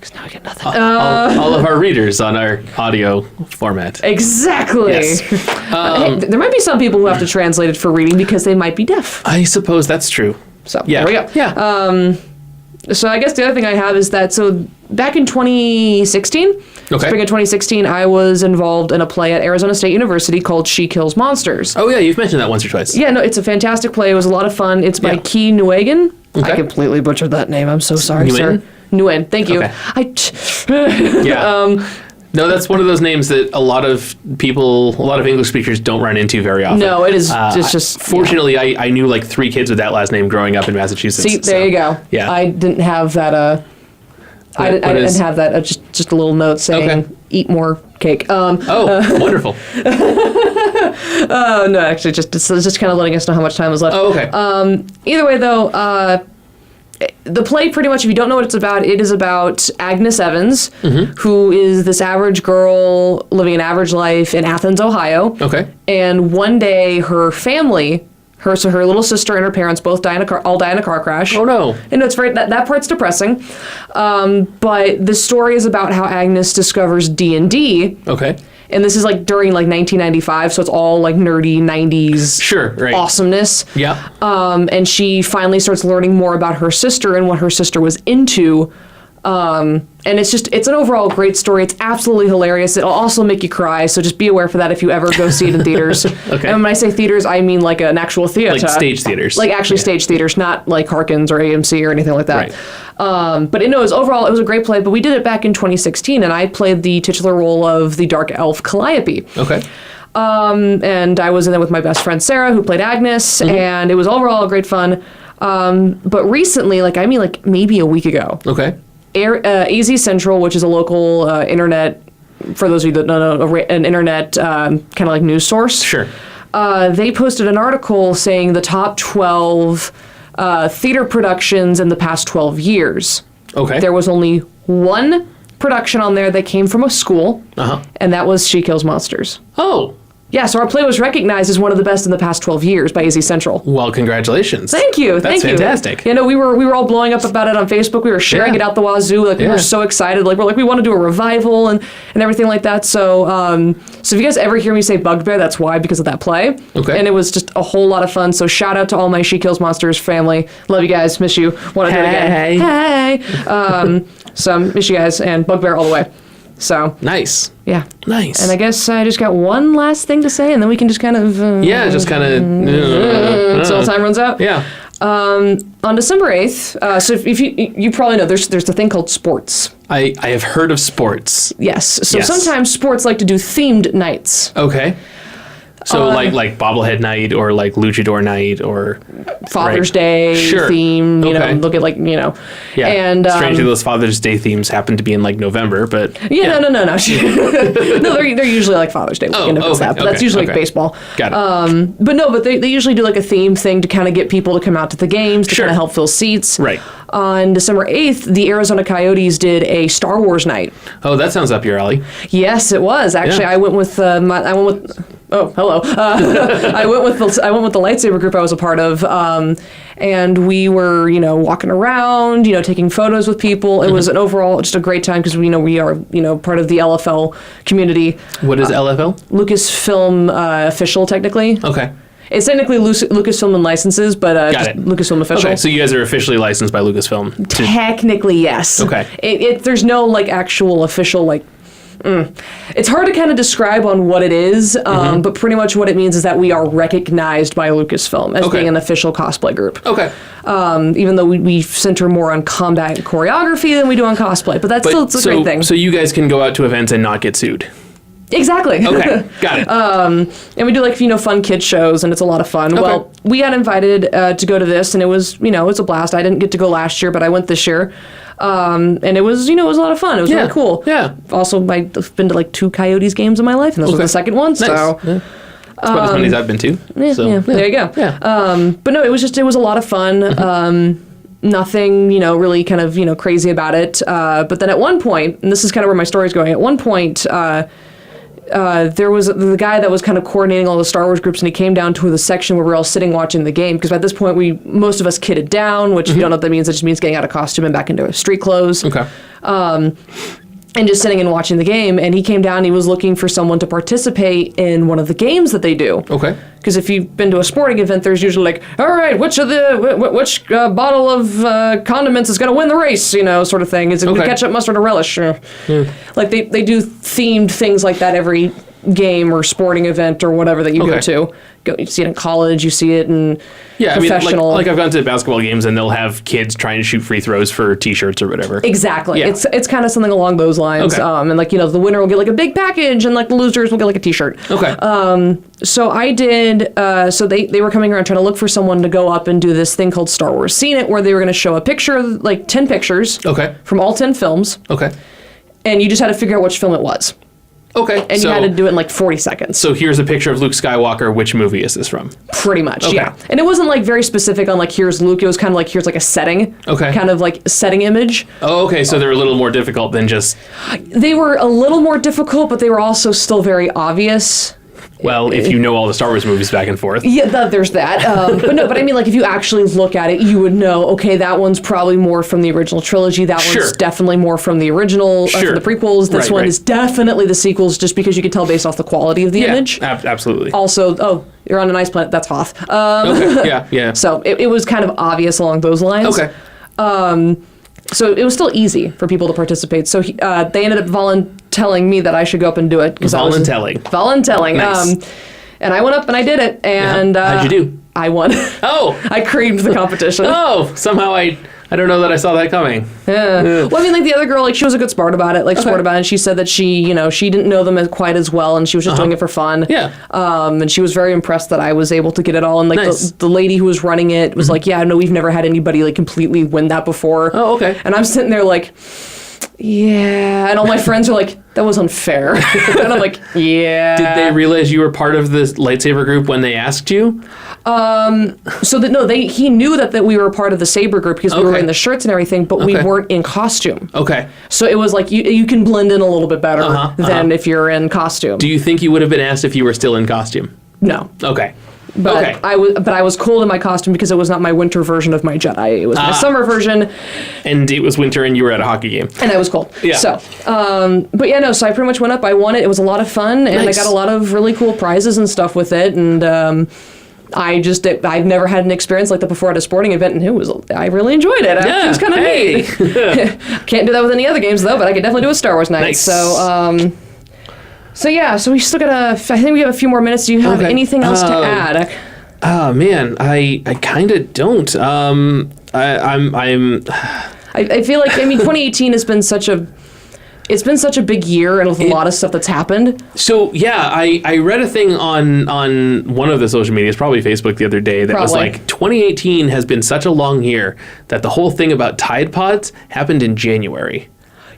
Speaker 3: Because now I get nothing.
Speaker 5: All of our readers on our audio format.
Speaker 3: Exactly.
Speaker 5: Yes.
Speaker 3: Hey, there might be some people who have to translate it for reading because they might be deaf.
Speaker 5: I suppose that's true.
Speaker 3: So there we go.
Speaker 5: Yeah.
Speaker 3: So I guess the other thing I have is that, so back in 2016, spring of 2016, I was involved in a play at Arizona State University called She Kills Monsters.
Speaker 5: Oh, yeah, you've mentioned that once or twice.
Speaker 3: Yeah, no, it's a fantastic play. It was a lot of fun. It's by Key Nguyen. I completely butchered that name. I'm so sorry, sir. Nguyen, thank you.
Speaker 5: Yeah. No, that's one of those names that a lot of English speakers don't run into very often.
Speaker 3: No, it is just...
Speaker 5: Fortunately, I knew like 3 kids with that last name growing up in Massachusetts.
Speaker 3: See, there you go.
Speaker 5: Yeah.
Speaker 3: I didn't have that... I didn't have that. Just a little note saying, eat more cake.
Speaker 5: Wonderful.
Speaker 3: No, actually, it's just kind of letting us know how much time is left.
Speaker 5: Oh, okay.
Speaker 3: Either way, though... the play, pretty much, if you don't know what it's about, it is about Agnes Evans, who is this average girl living an average life in Athens, Ohio.
Speaker 5: Okay. And
Speaker 3: one day, her family, her little sister and her parents both all die in a car crash.
Speaker 5: Oh, no.
Speaker 3: And it's very, that part's depressing. But the story is about how Agnes discovers D&D.
Speaker 5: Okay.
Speaker 3: And this is like during like 1995, so it's all like nerdy 90s awesomeness.
Speaker 5: Yeah.
Speaker 3: And she finally starts learning more about her sister and what her sister was into. And it's an overall great story. It's absolutely hilarious. It'll also make you cry, so just be aware for that if you ever go see it in theaters.
Speaker 5: Okay.
Speaker 3: And when I say theaters, I mean like an actual theater.
Speaker 5: Like stage theaters.
Speaker 3: Like actually stage theaters, not like Harkins or AMC or anything like that.
Speaker 5: Right.
Speaker 3: But it was a great play, but we did it back in 2016, and I played the titular role of the dark elf Calliope.
Speaker 5: Okay.
Speaker 3: And I was in there with my best friend Sarah, who played Agnes, and it was overall great fun. But recently, maybe a week ago, AZ Central, which is a local internet, for those of you that don't know, an internet kind of like news source.
Speaker 5: Sure.
Speaker 3: They posted an article saying the top 12 theater productions in the past 12 years.
Speaker 5: Okay.
Speaker 3: There was only one production on there that came from a school, and that was She Kills Monsters.
Speaker 5: Oh.
Speaker 3: Yeah, so our play was recognized as one of the best in the past 12 years by AZ Central.
Speaker 5: Well, congratulations.
Speaker 3: Thank you.
Speaker 5: That's fantastic.
Speaker 3: You know, we were all blowing up about it on Facebook. We were sharing it out the wazoo. We were so excited. We want to do a revival and everything like that. So, so if you guys ever hear me say Bugbear, that's why, because of that play.
Speaker 5: Okay.
Speaker 3: And it was just a whole lot of fun. So shout out to all my She Kills Monsters family. Love you guys. Miss you. Want to do it again. Hey. So miss you guys, and Bugbear all the way. So
Speaker 5: nice.
Speaker 3: Yeah.
Speaker 5: Nice.
Speaker 3: And I guess I just got one last thing to say, and then we can just kind of... until time runs out?
Speaker 5: Yeah.
Speaker 3: On December 8th, so if you probably know, there's the thing called sports.
Speaker 5: I have heard of sports.
Speaker 3: Yes. So sometimes sports like to do themed nights.
Speaker 5: Okay. So like bobblehead night or like luchador night or
Speaker 3: Father's Day theme, you know, look at
Speaker 5: Yeah.
Speaker 3: And
Speaker 5: strangely those Father's Day themes happen to be in like November, but
Speaker 3: no. No, they're usually like Father's Day weekend if it's that, but that's usually like baseball.
Speaker 5: Got it.
Speaker 3: But they usually do like a theme thing to kind of get people to come out to the games to kind of help fill seats.
Speaker 5: Right.
Speaker 3: On December 8th, the Arizona Coyotes did a Star Wars night.
Speaker 5: Oh, that sounds up your alley.
Speaker 3: Yes, it was. Actually, I went with oh, hello. I went with the lightsaber group I was a part of, and we were, walking around, taking photos with people. It was an overall just a great time because we are, part of the LFL community.
Speaker 5: What is LFL?
Speaker 3: Lucasfilm official, technically.
Speaker 5: Okay.
Speaker 3: It's technically Lucasfilm and licenses, but just Lucasfilm official.
Speaker 5: Okay, so you guys are officially licensed by Lucasfilm.
Speaker 3: Technically, yes.
Speaker 5: Okay.
Speaker 3: There's no actual official It's hard to kind of describe on what it is, but pretty much what it means is that we are recognized by Lucasfilm as being an official cosplay group.
Speaker 5: Okay.
Speaker 3: Even though we center more on combat and choreography than we do on cosplay, but still it's a great thing.
Speaker 5: So you guys can go out to events and not get sued.
Speaker 3: Exactly.
Speaker 5: Okay, got it.
Speaker 3: And we do fun kid shows, and it's a lot of fun. Okay. Well, we got invited to go to this, and it was it's a blast. I didn't get to go last year, but I went this year. And it was it was a lot of fun. It was really cool.
Speaker 5: Yeah.
Speaker 3: Also, I've been to 2 Coyotes games in my life, and this was the second one.
Speaker 5: Nice.
Speaker 3: So
Speaker 5: that's about as many as I've been to.
Speaker 3: There you go.
Speaker 5: Yeah.
Speaker 3: But no, it was a lot of fun. Nothing, really kind of, crazy about it. But then at one point, and this is kind of where my story's going, at one point, there was the guy that was kind of coordinating all the Star Wars groups, and he came down to the section where we were all sitting watching the game, because by this point, most of us kitted down, which if you don't know what that means, it just means getting out of costume and back into street clothes.
Speaker 5: Okay.
Speaker 3: and just sitting and watching the game. And he came down and he was looking for someone to participate in one of the games that they do.
Speaker 5: Okay.
Speaker 3: Because if you've been to a sporting event, there's usually like, all right, which bottle of condiments is going to win the race, you know, sort of thing. Is it ketchup, mustard, or relish? Like they do themed things like that every game or sporting event or whatever that you go to. You see it in college, you see it in professional.
Speaker 5: I mean, like I've gone to basketball games and they'll have kids trying to shoot free throws for T-shirts or whatever.
Speaker 3: Exactly. Yeah. It's kind of something along those lines.
Speaker 5: Okay.
Speaker 3: And like, you know, the winner will get like a big package and like the losers will get like a T-shirt.
Speaker 5: Okay.
Speaker 3: So I did, so they were coming around trying to look for someone to go up and do this thing called Star Wars Seen It, where they were going to show a picture, like 10 pictures from all 10 films.
Speaker 5: Okay.
Speaker 3: And you just had to figure out which film it was.
Speaker 5: Okay.
Speaker 3: And you had to do it in like 40 seconds.
Speaker 5: So here's a picture of Luke Skywalker. Which movie is this from?
Speaker 3: Pretty much, yeah. And it wasn't like very specific on like, here's Luke. It was kind of like, here's like a setting. Okay. Kind of like a setting image.
Speaker 5: Oh, okay. So they're a little more difficult than just...
Speaker 3: They were a little more difficult, but they were also still very obvious.
Speaker 5: Well, if you know all the Star Wars movies back and forth.
Speaker 3: Yeah, there's that. But I mean, like, if you actually look at it, you would know, okay, that one's probably more from the original trilogy. That one's definitely more from the original, from the prequels. This one is definitely the sequels, just because you can tell based off the quality of the image.
Speaker 5: Absolutely.
Speaker 3: Also, you're on an ice planet, that's Hoth.
Speaker 5: Yeah.
Speaker 3: So it was kind of obvious along those lines.
Speaker 5: Okay.
Speaker 3: So it was still easy for people to participate. So they ended up voluntelling me that I should go up and do it. Voluntelling.
Speaker 5: Nice.
Speaker 3: And I went up and I did it. And
Speaker 5: how'd you do?
Speaker 3: I won.
Speaker 5: Oh!
Speaker 3: I creamed the competition.
Speaker 5: Oh! Somehow I don't know that I saw that coming.
Speaker 3: Yeah. Well, I mean, like the other girl, like she was a good sport about it. And she said that she didn't know them quite as well, and she was just doing it for fun.
Speaker 5: Yeah.
Speaker 3: And she was very impressed that I was able to get it all. And like the lady who was running it was like, yeah, no, we've never had anybody like completely win that before.
Speaker 5: Oh, okay.
Speaker 3: And I'm sitting there like, yeah. And all my friends are like, that was unfair. And I'm like, yeah.
Speaker 5: Did they realize you were part of this lightsaber group when they asked you?
Speaker 3: He knew that we were part of the Saber group because we were in the shirts and everything, but we weren't in costume. Okay. So it was like you can blend in a little bit better than if you're in costume.
Speaker 5: Do you think you would have been asked if you were still in costume?
Speaker 3: No.
Speaker 5: Okay.
Speaker 3: But I was cold in my costume because it was not my winter version of my Jedi. It was my summer version.
Speaker 5: And it was winter and you were at a hockey game.
Speaker 3: And I was cold.
Speaker 5: Yeah.
Speaker 3: So, so I pretty much went up. I won it. It was a lot of fun. And I got a lot of really cool prizes and stuff with it. And I've never had an experience like that before at a sporting event. And I really enjoyed it. It was kind of neat. Can't do that with any other games though, but I could definitely do a Star Wars night.
Speaker 5: Nice.
Speaker 3: So we still got I think we have a few more minutes. Do you have anything else to add?
Speaker 5: Oh man, I kind of don't.
Speaker 3: I feel like 2018 has been such a big year and with a lot of stuff that's happened.
Speaker 5: So yeah, I read a thing on one of the social medias, probably Facebook, the other day that was like 2018 has been such a long year that the whole thing about Tide Pods happened in January.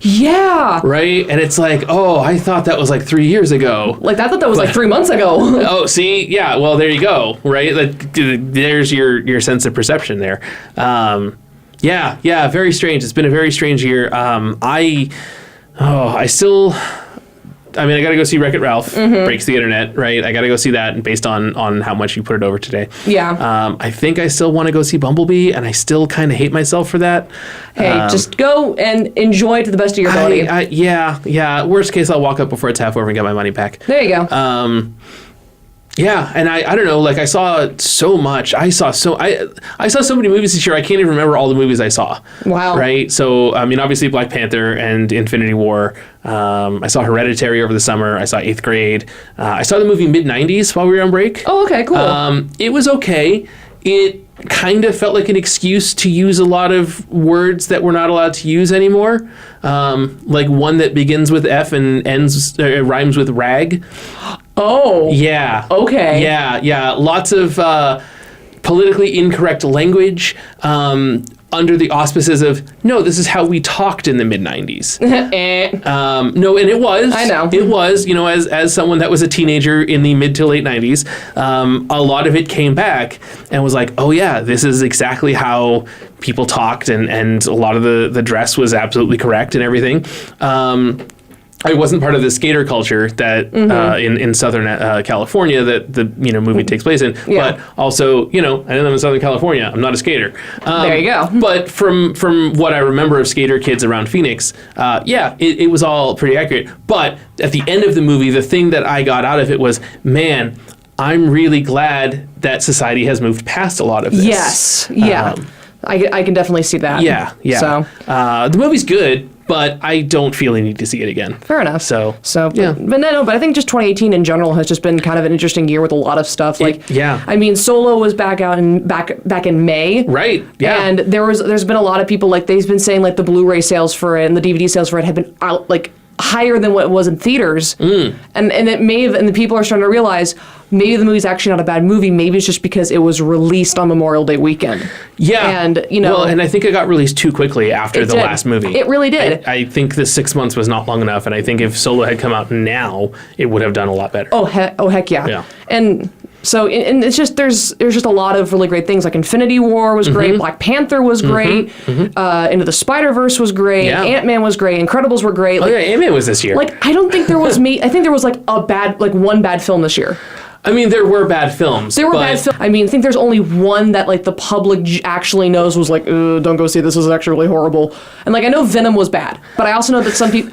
Speaker 3: Yeah.
Speaker 5: Right? And it's like, oh, I thought that was like 3 years ago.
Speaker 3: Like, I thought that was like 3 months ago.
Speaker 5: Oh, see? Yeah, well, there you go, right? There's your sense of perception there. Yeah, very strange. It's been a very strange year. I gotta go see Wreck-It Ralph, Breaks the Internet, right? I gotta go see that based on how much you put it over today.
Speaker 3: Yeah.
Speaker 5: I think I still want to go see Bumblebee, and I still kind of hate myself for that.
Speaker 3: Hey, just go and enjoy it to the best of your ability.
Speaker 5: Yeah. Worst case, I'll walk up before it's half over and get my money back.
Speaker 3: There you go.
Speaker 5: Yeah, and I don't know, like I saw so much. I saw so many movies this year. I can't even remember all the movies I saw.
Speaker 3: Wow.
Speaker 5: Right? So, I mean, obviously Black Panther and Infinity War. I saw Hereditary over the summer. I saw 8th Grade. I saw the movie Mid-90s while we were on break.
Speaker 3: Oh, okay, cool.
Speaker 5: It was okay. It kind of felt like an excuse to use a lot of words that we're not allowed to use anymore. Like one that begins with F and rhymes with rag.
Speaker 3: Oh.
Speaker 5: Yeah.
Speaker 3: Okay.
Speaker 5: Yeah. Lots of politically incorrect language under the auspices of, no, this is how we talked in the mid-90s. No, and it was.
Speaker 3: I know.
Speaker 5: It was, as someone that was a teenager in the mid to late 90s, a lot of it came back and was like, oh yeah, this is exactly how people talked, and a lot of the dress was absolutely correct and everything. I wasn't part of the skater culture that in Southern California that the movie takes place in.
Speaker 3: Yeah.
Speaker 5: But also, I live in Southern California. I'm not a skater.
Speaker 3: There you go.
Speaker 5: But from what I remember of skater kids around Phoenix, it was all pretty accurate. But at the end of the movie, the thing that I got out of it was, man, I'm really glad that society has moved past a lot of this.
Speaker 3: Yes. Yeah. I can definitely see that.
Speaker 5: Yeah.
Speaker 3: So
Speaker 5: the movie's good, but I don't feel I need to see it again.
Speaker 3: fair enough.
Speaker 5: So
Speaker 3: yeah. But I think just 2018 in general has just been kind of an interesting year with a lot of stuff. I mean, Solo was back out back in May.
Speaker 5: Right. Yeah.
Speaker 3: And there's been a lot of people they've been saying the Blu-ray sales for it and the DVD sales for it have been out higher than what it was in theaters. And it may have, and the people are starting to realize maybe the movie's actually not a bad movie. Maybe it's just because it was released on Memorial Day weekend.
Speaker 5: Yeah.
Speaker 3: And,
Speaker 5: well, and I think it got released too quickly after the last movie.
Speaker 3: It really did.
Speaker 5: I think the 6 months was not long enough, and I think if Solo had come out now, it would have done a lot better.
Speaker 3: Oh heck yeah.
Speaker 5: Yeah.
Speaker 3: And so and it's just there's just a lot of really great things. Like Infinity War was great, Black Panther was great, Into the Spider-Verse was great, Ant-Man was great, Incredibles were great.
Speaker 5: Oh yeah, Ant-Man was this year.
Speaker 3: I don't think there was I think there was one bad film this year.
Speaker 5: I mean, there were bad films.
Speaker 3: I mean, I think there's only one that the public actually knows was don't go see this. This is actually really horrible. And I know Venom was bad, but I also know that some people.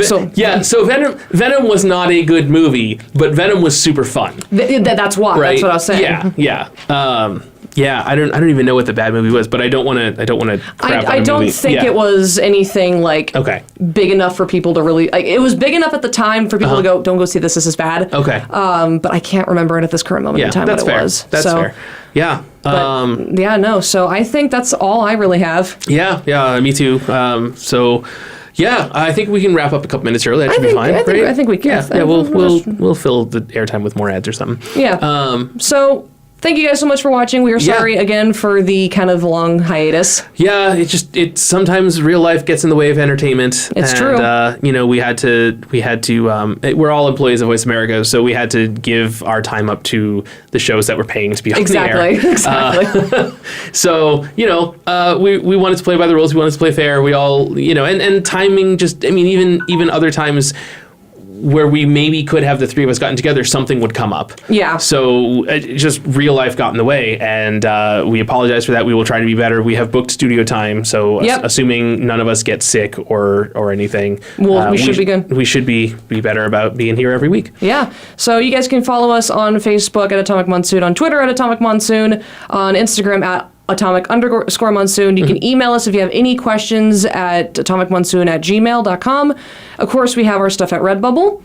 Speaker 3: So
Speaker 5: Venom was not a good movie, but Venom was super fun.
Speaker 3: That's why.
Speaker 5: Right?
Speaker 3: That's what I was saying.
Speaker 5: Yeah. I don't even know what the bad movie was, but I don't want to.
Speaker 3: I don't think it was anything big enough for people to really. It was big enough at the time for people to go, don't go see this. This is bad.
Speaker 5: Okay.
Speaker 3: But I can't remember it at this current moment in time.
Speaker 5: That's
Speaker 3: what
Speaker 5: fair.
Speaker 3: It was.
Speaker 5: That's fair. Yeah.
Speaker 3: No. So I think that's all I really have.
Speaker 5: Yeah. Me too. Yeah, I think we can wrap up a couple minutes early. That should be fine, right?
Speaker 3: I think we can.
Speaker 5: Yeah, we'll fill the airtime with more ads or something.
Speaker 3: Yeah. So thank you guys so much for watching. We are sorry again for the kind of long hiatus.
Speaker 5: Yeah, it sometimes real life gets in the way of entertainment.
Speaker 3: It's true.
Speaker 5: We had to. We're all employees of Voice America, so we had to give our time up to the shows that were paying to be on the air.
Speaker 3: Exactly.
Speaker 5: So we wanted to play by the rules. We wanted to play fair. We all and timing. Even other times where we maybe could have the three of us gotten together, something would come up.
Speaker 3: Yeah.
Speaker 5: So just real life got in the way, and we apologize for that. We will try to be better. We have booked studio time, so assuming none of us get sick or anything,
Speaker 3: we should be good.
Speaker 5: We should be better about being here every week.
Speaker 3: Yeah. So you guys can follow us on Facebook at Atomic Monsoon, on Twitter at Atomic Monsoon, on Instagram at atomic_monsoon. You can email us if you have any questions at atomicmonsoon@gmail.com. Of course, we have our stuff at Redbubble.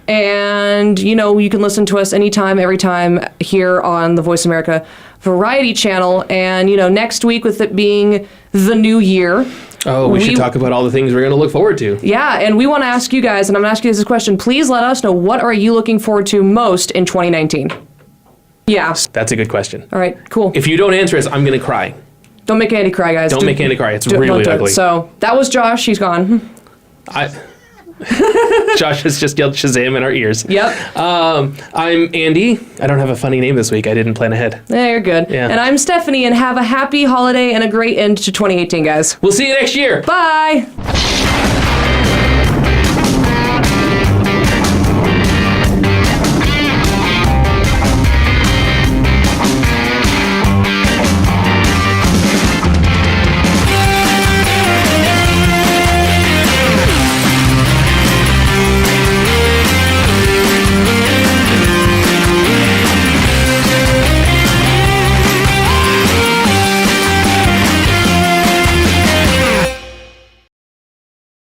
Speaker 3: And, you can listen to us anytime, every time here on the Voice America Variety Channel. And, next week, with it being the new year.
Speaker 5: Oh, we should talk about all the things we're going to look forward to.
Speaker 3: Yeah, and we want to ask you guys, and I'm going to ask you this question. Please let us know, what are you looking forward to most in 2019? Yeah.
Speaker 5: That's a good question.
Speaker 3: All right, cool.
Speaker 5: If you don't answer us, I'm going to cry.
Speaker 3: Don't make Andy cry, guys.
Speaker 5: Don't make Andy cry. It's really ugly.
Speaker 3: So that was Josh. He's gone.
Speaker 5: Josh has just yelled Shazam in our ears.
Speaker 3: Yep.
Speaker 5: I'm Andy. I don't have a funny name this week. I didn't plan ahead.
Speaker 3: Yeah, you're good.
Speaker 5: Yeah.
Speaker 3: And I'm Stephanie, and have a happy holiday and a great end to 2018, guys.
Speaker 5: We'll see you next year.
Speaker 3: Bye.